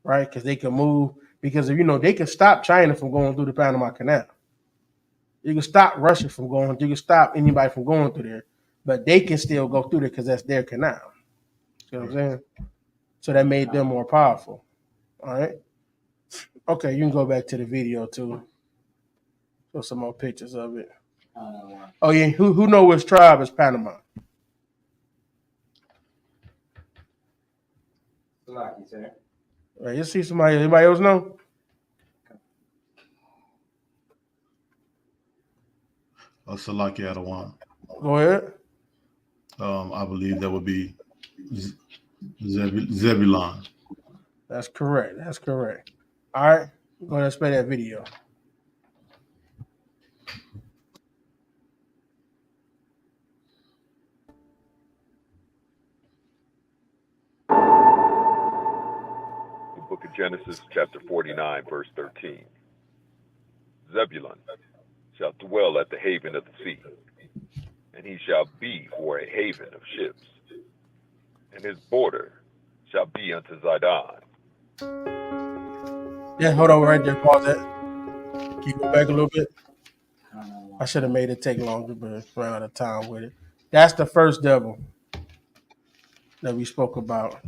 right? Because they can move. Because they can stop China from going through the Panama Canal. You can stop Russia from going. You can stop anybody from going through there, but they can still go through there because that's their canal. You know what I'm saying? So that made them more powerful. All right. Okay, you can go back to the video too. Show some more pictures of it. Oh yeah, who know which tribe is Panama? Salaki, sir. Right, you see somebody? Anybody else know? Salaki Adawan. Go ahead. I believe that would be Zebulon. That's correct. All right, go ahead and play that video. The book of Genesis, chapter 49, verse 13. Zebulun shall dwell at the haven of the sea, and he shall be for a haven of ships, and his border shall be unto Zidon. Yeah, hold on right there. Pause that. Can you go back a little bit? I should have made it take longer, but ran out of time with it. That's the first devil that we spoke about.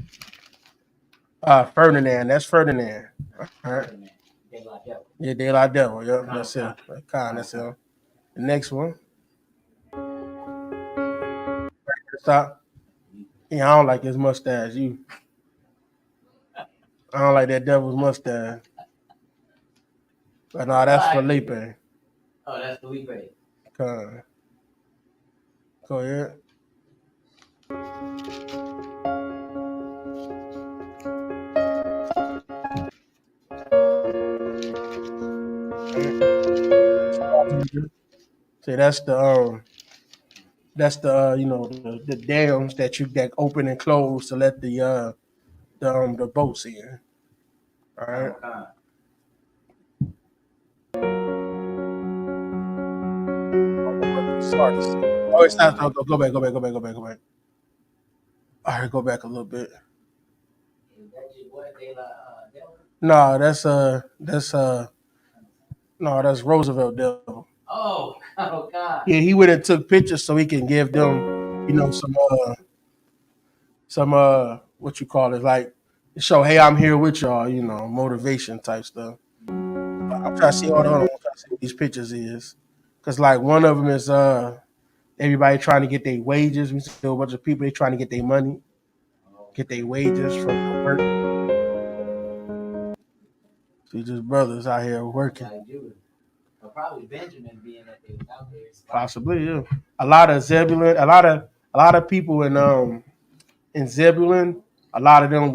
Ferdinand. That's Ferdinand. All right. Yeah, De La Devil. Yep, that's it. That's it. The next one. Stop. Yeah, I don't like his mustache. I don't like that devil's mustache. But no, that's Felipe. Oh, that's Felipe. Go ahead. See, that's the the dams that open and close to let the boats in. All right. Oh, it's not. Oh, go back. All right, go back a little bit. No, that's Roosevelt Devil. Oh God. Yeah, he went and took pictures so he can give them, some what you call it, like show, hey, I'm here with y'all, motivation type stuff. I'm trying to see, hold on, I'm trying to see what these pictures is, because like one of them is Everybody trying to get their wages. We see a bunch of people they trying to get their money, get their wages from the work. See, just brothers out here working. Or probably Benjamin being that they was out there. Possibly, yeah. A lot of Zebulun, a lot of people in Zebulun, a lot of them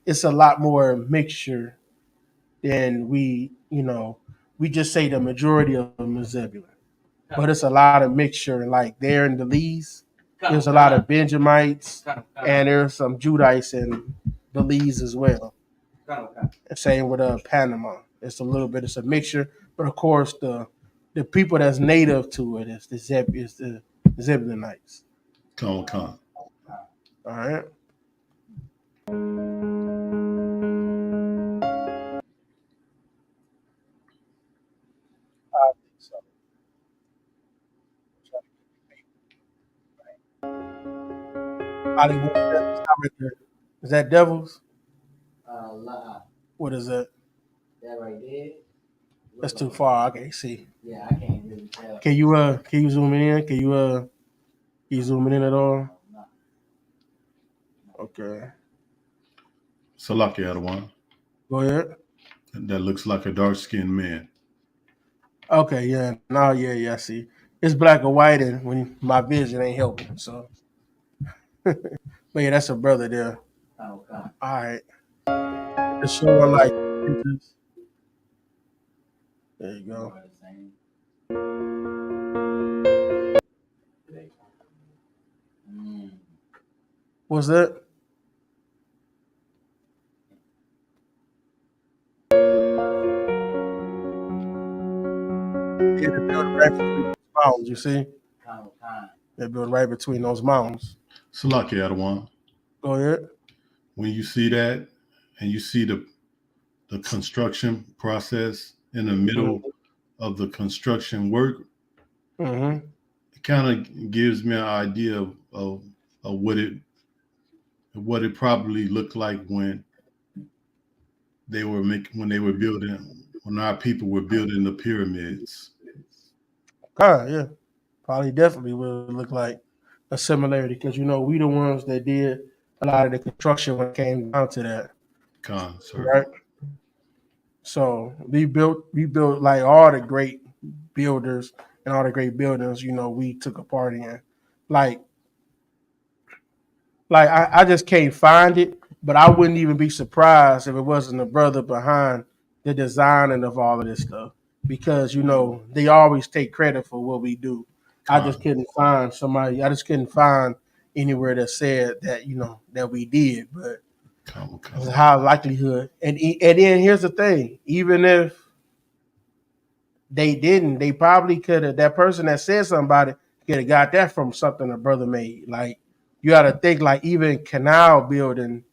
it's a lot more mixture than we just say the majority of them is Zebulun. But it's a lot of mixture. Like there in the Lees, there's a lot of Benjamites and there's some Judites in the Lees as well. Same with Panama. It's a mixture. But of course the people that's native to it is the Zebulonites. Con. All right. I think so. Hollywood, is that Devils? What is that? That right there. That's too far. I can't see. Yeah, I can't really tell. Can you zoom in? Can you zoom in at all? Okay. Salaki Adawan. Go ahead. That looks like a dark skinned man. Okay, yeah. No, yeah, I see. It's black or white and when my vision ain't helping, so but yeah, that's a brother there. Oh, God. All right. It's showing like pictures. There you go. What's that? Yeah, they're building right between those mountains, you see? They're building right between those mountains. Salaki Adawan. Go ahead. When you see that and you see the construction process in the middle of the construction work, it kind of gives me an idea of what it probably looked like when our people were building the pyramids. Yeah. Probably definitely would look like a similarity because we the ones that did a lot of the construction when it came down to that. Sir. Right. So we built like all the great builders and all the great buildings, we took a part in. Like I just can't find it, but I wouldn't even be surprised if it wasn't a brother behind the designing of all of this stuff. Because, they always take credit for what we do. I just couldn't find anywhere that said that, that we did, but there's a high likelihood. And then here's the thing, even if they didn't, they probably could have, that person that said something about it could have got that from something a brother made. Like you got to think like even Canal building,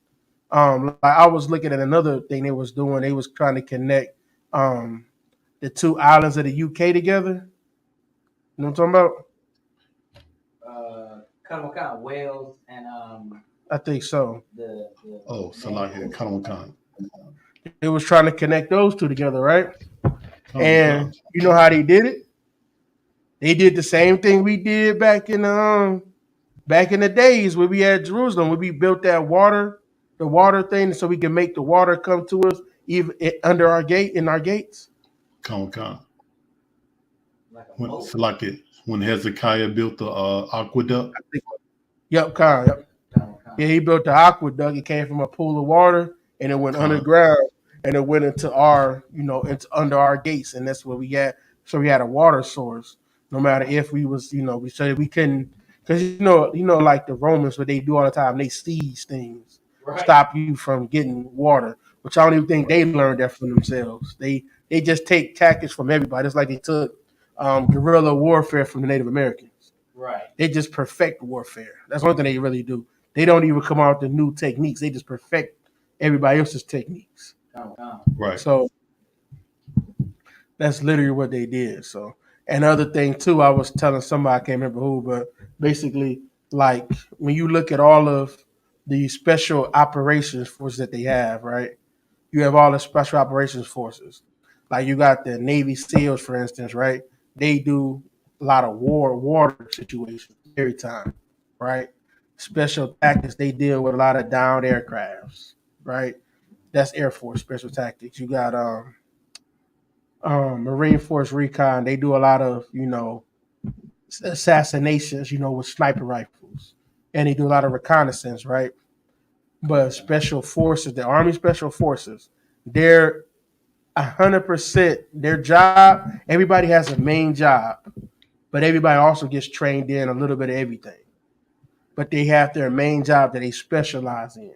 like I was looking at another thing they was doing, they was trying to connect the two islands of the UK together. You know what I'm talking about? Wales and I think so. Salaki. They was trying to connect those two together, right? And you know how they did it? They did the same thing we did back in the days when we had Jerusalem, when we built the water thing, so we can make the water come to us even under our gate in our gates. When Hezekiah built the aqueduct. Yep. Yeah, he built the aqueduct. It came from a pool of water, and it went underground, and it went into into under our gates, and that's what we had. So we had a water source. No matter if we was, we said we couldn't, because like the Romans, what they do all the time, they seize things, stop you from getting water. Which I don't even think they learned that from themselves. They just take tactics from everybody. It's like they took guerrilla warfare from the Native Americans. Right. They just perfect warfare. That's one thing they really do. They don't even come out with the new techniques. They just perfect everybody else's techniques. Right. So that's literally what they did. So another thing too, I was telling somebody, I can't remember who, but basically, like when you look at all of the special operations forces that they have, right? You have all the special operations forces. Like you got the Navy SEALs, for instance, right? They do a lot of water situations every time, right? Special tactics, they deal with a lot of downed aircrafts, right? That's Air Force special tactics. You got Marine Force Recon. They do a lot of assassinations, with sniper rifles, and they do a lot of reconnaissance, right? But special forces, the Army Special Forces, they're 100% their job. Everybody has a main job, but everybody also gets trained in a little bit of everything. But they have their main job that they specialize in.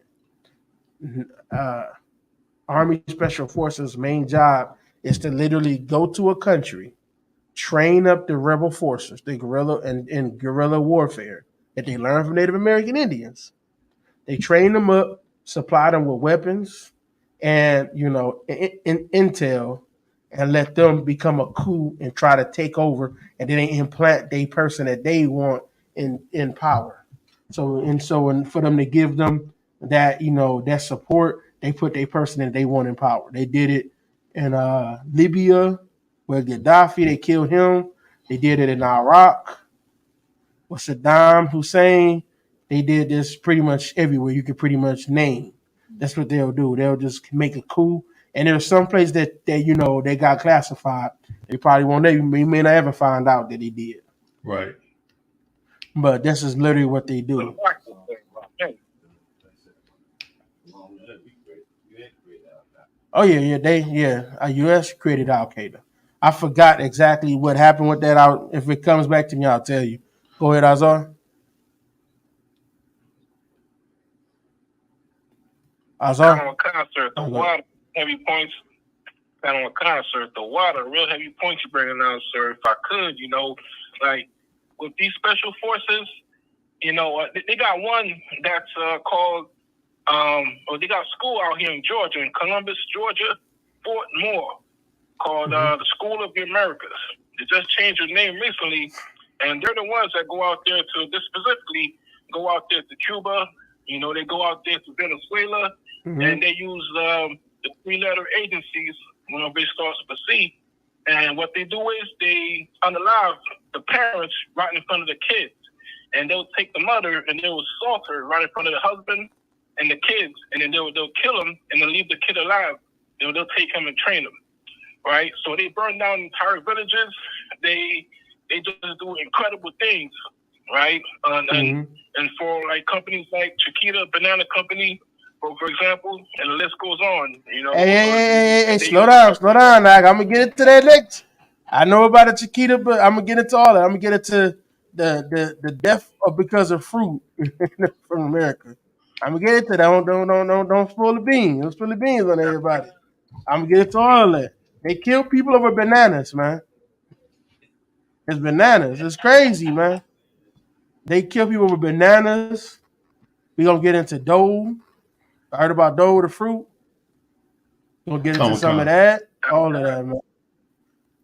Army Special Forces' main job is to literally go to a country, train up the rebel forces, the guerrilla and guerrilla warfare that they learn from Native American Indians. They train them up, supply them with weapons and intel, and let them become a coup and try to take over, and then they implant the person that they want in power. So for them to give them that support, they put their person that they want in power. They did it in Libya with Gaddafi. They killed him. They did it in Iraq with Saddam Hussein. They did this pretty much everywhere you could pretty much name. That's what they'll do. They'll just make a coup. And there's some place that they got classified. They probably won't. They may not ever find out that they did. Right. But this is literally what they do. Oh yeah. U.S. created Al Qaeda. I forgot exactly what happened with that. If it comes back to me, I'll tell you. Go ahead, Azar. Panama concert, the water heavy points. Panama concert, the water real heavy points you're bringing out, sir. If I could, like with these special forces, they got one that's called, or they got school out here in Georgia, in Columbus, Georgia, Fort Moore, called the School of the Americas. They just changed their name recently, and they're the ones that go out there specifically go out there to Cuba. They go out there to Venezuela, and they use the three-letter agencies, they start with C. And what they do is they unalive the parents right in front of the kids. And they'll take the mother and they'll assault her right in front of the husband and the kids. And then they'll kill him and they'll leave the kid alive. They'll take him and train him, right? So they burn down entire villages. They just do incredible things, right? And for like companies like Chiquita Banana Company, for example, and the list goes on. Hey, slow down, Nag. I'm gonna get into that next. I know about the Chiquita, but I'm gonna get into all that. I'm gonna get into the death because of fruit from America. I'm gonna get into that. Don't spoil the beans. Don't spill the beans on everybody. I'm gonna get into all that. They kill people over bananas, man. It's bananas. It's crazy, man. They kill people over bananas. We gonna get into dough. I heard about dough, the fruit. We're gonna get into some of that. All of that, man.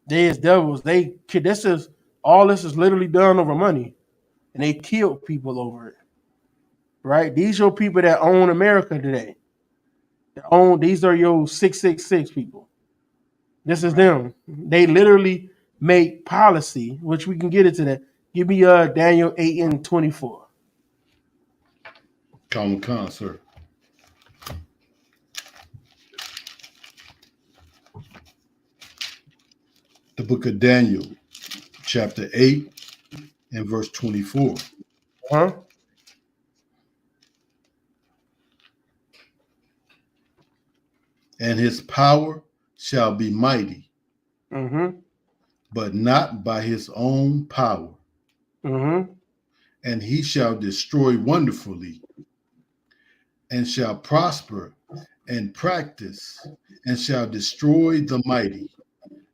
They is devils. This is literally done over money, and they kill people over it. Right? These are people that own America today. These are your 666 people. This is them. They literally make policy, which we can get into that. Give me Daniel 8:24. Common sir. The book of Daniel, chapter 8 and verse 24. Huh? And his power shall be mighty, but not by his own power. And he shall destroy wonderfully, and shall prosper and practice, and shall destroy the mighty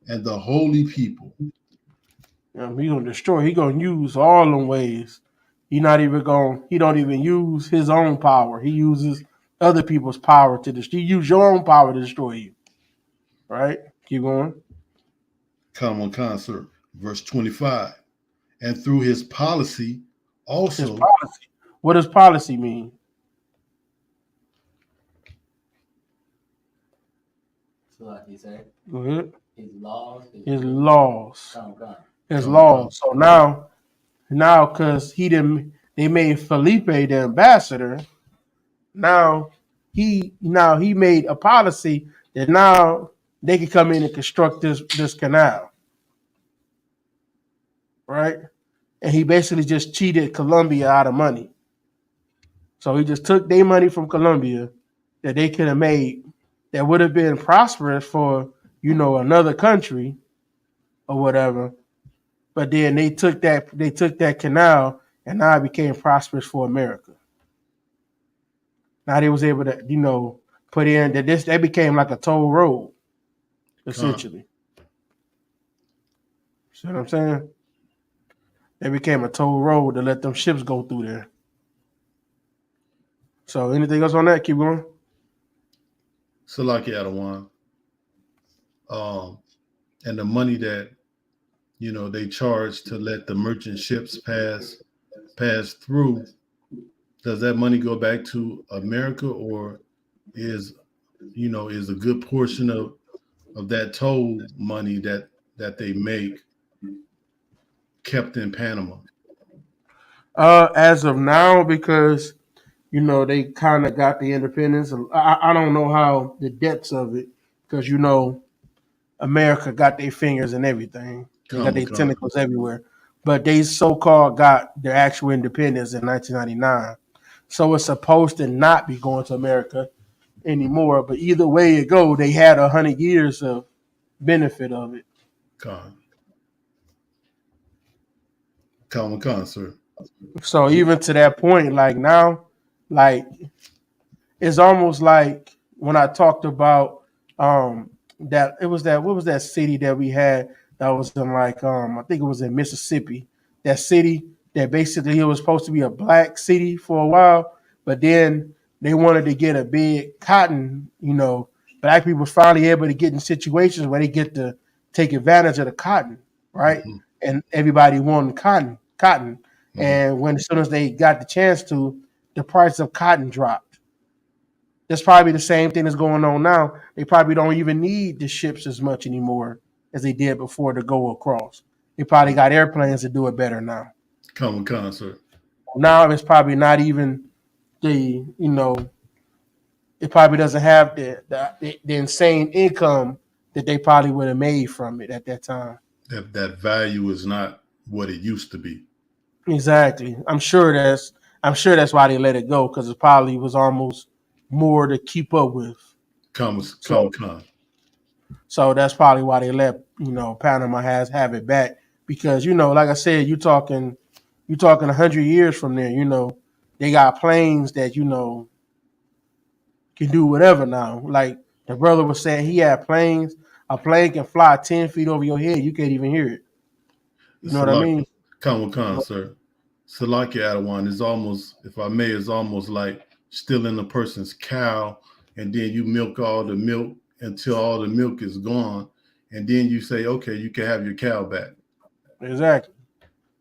and the holy people. He gonna destroy. He gonna use all them ways. He don't even use his own power. He uses other people's power to destroy. You use your own power to destroy you. Right? Keep going. Common concert, verse 25. And through his policy also. His policy. What does policy mean? So like you said, Go ahead. his laws. His laws. his laws. So now because they made Felipe the ambassador. Now he made a policy that now they can come in and construct this canal, right? And he basically just cheated Colombia out of money. So he just took their money from Colombia that they could have made that would have been prosperous for another country or whatever. But then they took that canal and now it became prosperous for America. Now they was able to put in that became like a toll road, essentially. See what I'm saying? They became a toll road to let them ships go through there. So anything else on that? Keep going. Salaki Adawan. And the money that they charge to let the merchant ships pass through, does that money go back to America, or is a good portion of that toll money that they make kept in Panama? As of now, because they kind of got the independence. I don't know how the depths of it, because America got their fingers in everything. They got their tentacles everywhere. But they so-called got their actual independence in 1999. So it's supposed to not be going to America anymore. But either way it go, they had 100 years of benefit of it. Con, sir. So even to that point, like now, like it's almost like when I talked about that it was what was that city that we had that was in like I think it was in Mississippi. That city that basically it was supposed to be a black city for a while, but then they wanted to get a big cotton, black people finally able to get in situations where they get to take advantage of the cotton, right? Mm-hmm. And everybody wanted cotton. Mm-hmm. And as soon as they got the chance to, the price of cotton dropped. That's probably the same thing that's going on now. They probably don't even need the ships as much anymore as they did before to go across. They probably got airplanes to do it better now. Con, sir. Now it's probably not even it probably doesn't have the insane income that they probably would have made from it at that time. That value is not what it used to be. Exactly. I'm sure that's why they let it go, because it probably was almost more to keep up with. Con. So that's probably why they let Panama have it back, because like I said, you're talking 100 years from there. They got planes that can do whatever now. Like the brother was saying, he had planes. A plane can fly 10 feet over your head. You can't even hear it. You know what I mean? Con, sir. Salaki Adawan is almost, if I may, is almost like stealing a person's cow, and then you milk all the milk until all the milk is gone, and then you say, okay, you can have your cow back. Exactly.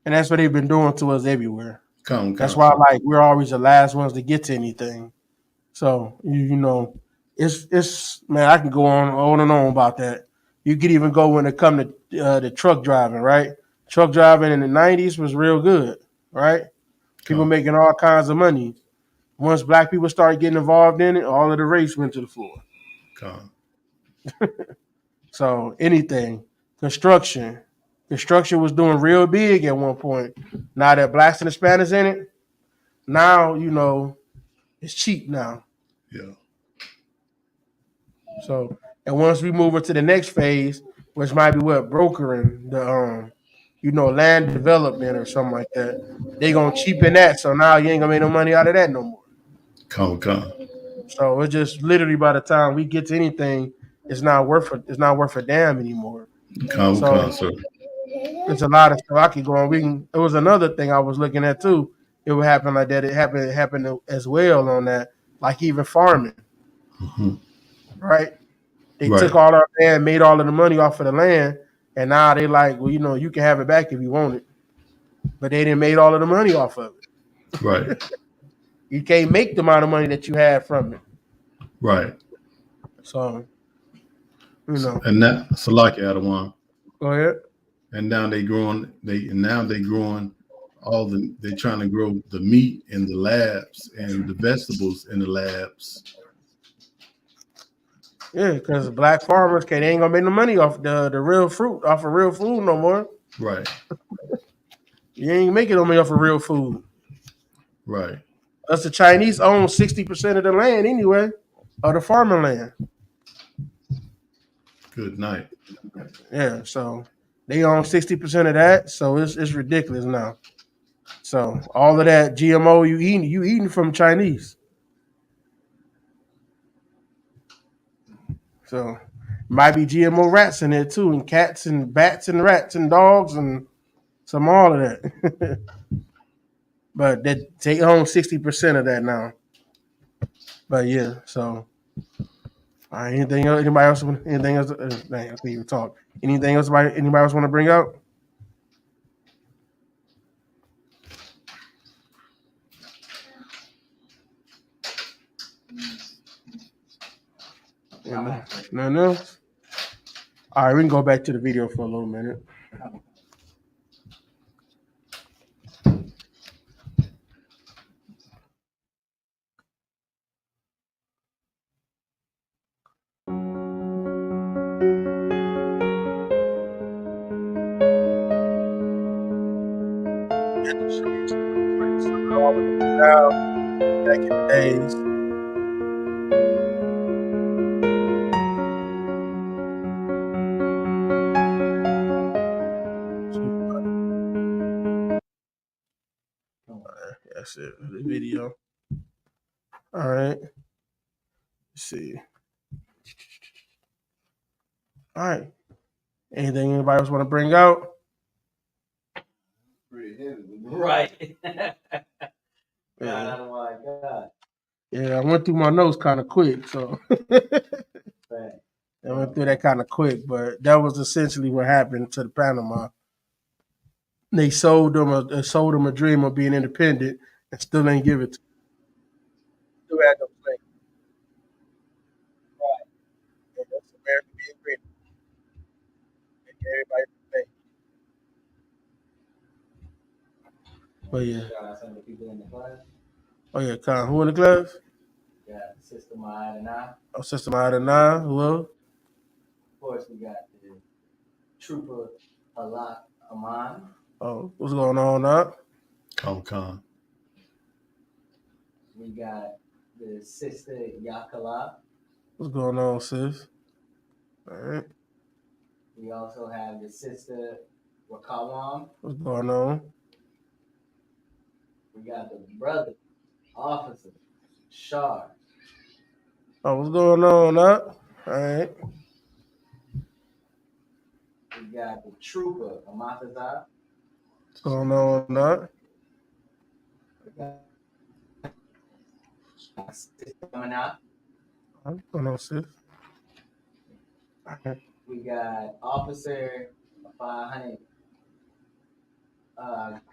And that's what they've been doing to us everywhere. That's why we're always the last ones to get to anything. So, it's man, I can go on and on about that. You could even go when it comes to the truck driving, right? Truck driving in the 90s was real good, right? People making all kinds of money. Once black people started getting involved in it, all of the race went to the floor. So anything, construction was doing real big at one point. Now that blacks and Hispanics in it, now it's cheap now. Yeah. So, and once we move into the next phase, which might be brokering the land development or something like that, they gonna cheapen that. So now you ain't gonna make no money out of that no more. Con. So it's just literally by the time we get to anything, it's not worth a damn anymore. Con, sir. There's a lot of stuff I could go on. It was another thing I was looking at too. It would happen like that. It happened as well on that, like even farming. Mm-hmm. Right? They took all our land, made all of the money off of the land, and now they like, well, you can have it back if you want it. But they didn't made all of the money off of it. Right. You can't make the amount of money that you had from it. Right. So, And that, Salaki Adawan. Go ahead. and now they growing they're trying to grow the meat in the labs and the vegetables in the labs. Yeah, because black farmers they ain't gonna make no money off the real fruit, off of real food no more. Right. You ain't making no money off of real food. Right. Us the Chinese own 60% of the land anyway, of the farming land. Good night. Yeah, so they own 60% of that, so it's ridiculous now. So all of that GMO you eating from Chinese. So might be GMO rats in there too, and cats and bats and rats and dogs and some all of that. But they own 60% of that now. But yeah, so anything else? Anybody else? Anything else? I can't even talk. Anything else? Anybody else want to bring up? Nothing else? All right, we can go back to the video for a little minute. Back in the days. That's it. The video. All right. Let's see. All right. Anything anybody else want to bring out? Right. God, oh my God. Yeah, I went through my notes kind of quick, so I went through that kind of quick, but that was essentially what happened to the Panama. They sold them a dream of being independent and still ain't give it to them. Still had no play. Right. And that's America being great. Everybody play. But yeah. Some of the people in the class. Oh yeah, Con. Who in the class? Got Sister Maya and I. Oh, Sister Maya. Who else? Of course, we got the Trooper Halak Aman. Oh, what's going on now? Con. We got the Sister Yakala. What's going on, sis? All right. We also have the Sister Wakawam. What's going on? We got the brother, Officer Shar. Oh, what's going on now? All right. We got the Trooper Amatazar. What's going on now? Sister Kamana. What's going on, sis? All right. We got Officer 500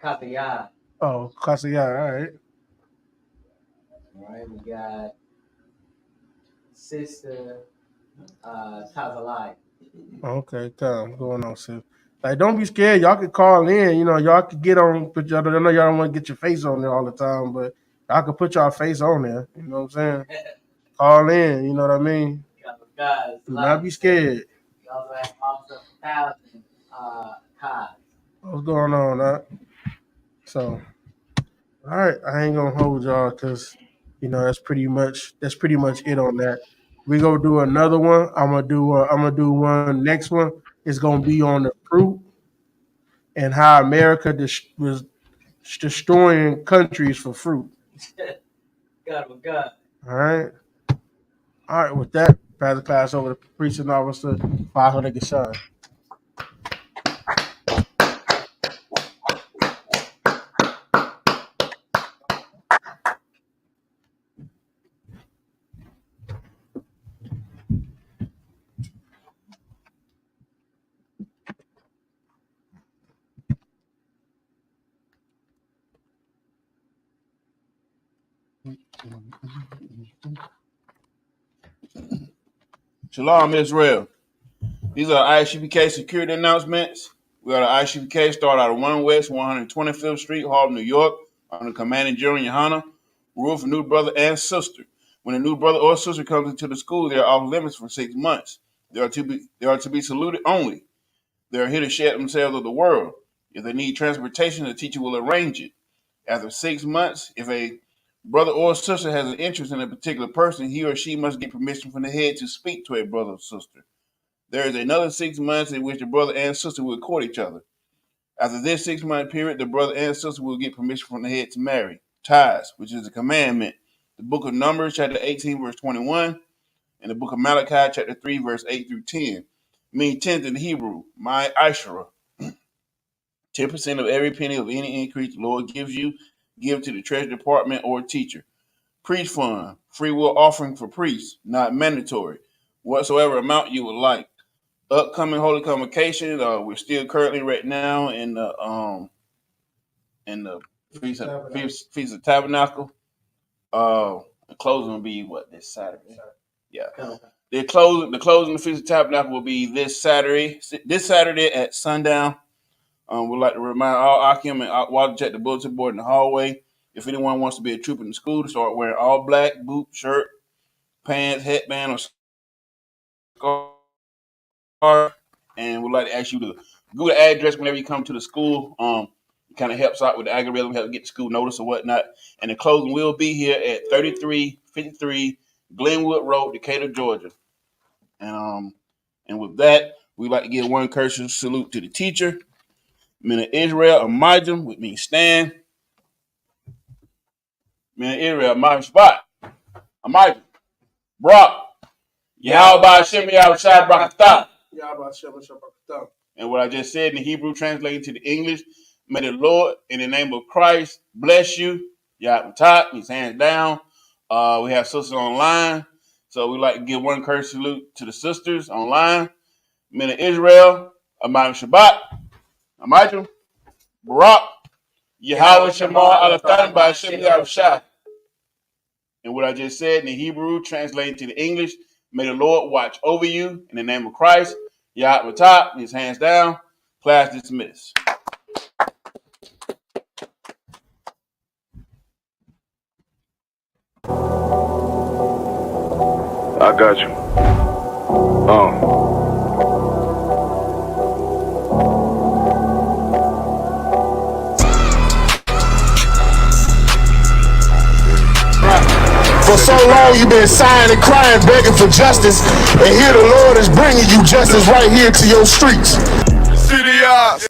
Kataya. Oh, Kasaya, all right. All right, we got Sister Tazalai. Okay, come. What's going on, sis? Like, don't be scared. Y'all can call in. You know, y'all can get on. But I know y'all don't want to get your face on there all the time, but y'all can put y'all face on there. You know what I'm saying? Call in. You know what I mean? Guys, do not be scared. We also have Officer 1,000 Kaz. What's going on, huh? So, all right, I ain't gonna hold y'all because you know that's pretty much it on that. We gonna do another one. I'm gonna do one. Next one is gonna be on the fruit and how America was destroying countries for fruit. God. All right. With that, pass the class over to preaching officer 500 Gashan. Shalom, Israel. These are ISUPK security announcements. We got an ICPK start out of 1 West 125th Street, Harlem, New York, under Commanding General Yohana, rule for new brother and sister. When a new brother or sister comes into the school, they are off limits for 6 months. They are to be saluted only. They are here to shed themselves of the world. If they need transportation, the teacher will arrange it. After 6 months, if a brother or sister has an interest in a particular person, he or she must get permission from the head to speak to a brother or sister. There is another 6 months in which the brother and sister will court each other. After this 6 month period, the brother and sister will get permission from the head to marry. Ties, which is a commandment. The book of Numbers, chapter 18, verse 21, and the book of Malachi, chapter 3, verse 8 through 10. Mean tenth in Hebrew, my Asherah. 10% of every penny of any increase the Lord gives you, give to the treasury department or teacher. Priest fund, free will offering for priests, not mandatory. Whatsoever amount you would like. Upcoming holy convocation, we're still currently right now in the Feast of Tabernacle. The closing will be this Saturday? Yeah. The closing of the Feast of Tabernacle will be this Saturday at sundown. We'd like to remind all Akim and Walter check the bulletin board in the hallway. If anyone wants to be a troop in the school, to start wearing all black, boot, shirt, pants, headband, or scarf. And we'd like to ask you to Google the address whenever you come to the school. It kind of helps out with the algorithm, help get the school notice or whatnot. And the closing will be here at 3353 Glenwood Road, Decatur, Georgia. And with that, we'd like to give one cursory salute to the teacher. Men of Israel, Amijam, which means stand. Men of Israel, Amijam Shabbat. Amijam. Brock. Yahweh Hashem Yahushua Barakatah. And what I just said in the Hebrew translated to the English, may the Lord, in the name of Christ, bless you. Yahweh top, his hands down. We have sisters online. So we'd like to give one curse salute to the sisters online. Men of Israel, Amijam Shabbat. Amijam. Barak. Yahweh Shemar Alatan by Hashem Yahushua. And what I just said in the Hebrew translated to the English, may the Lord watch over you in the name of Christ. Yahweh top, his hands down. Class dismissed. I got you. For so long you've been sighing and crying, begging for justice, and here the Lord is bringing you justice right here to your streets. City eyes.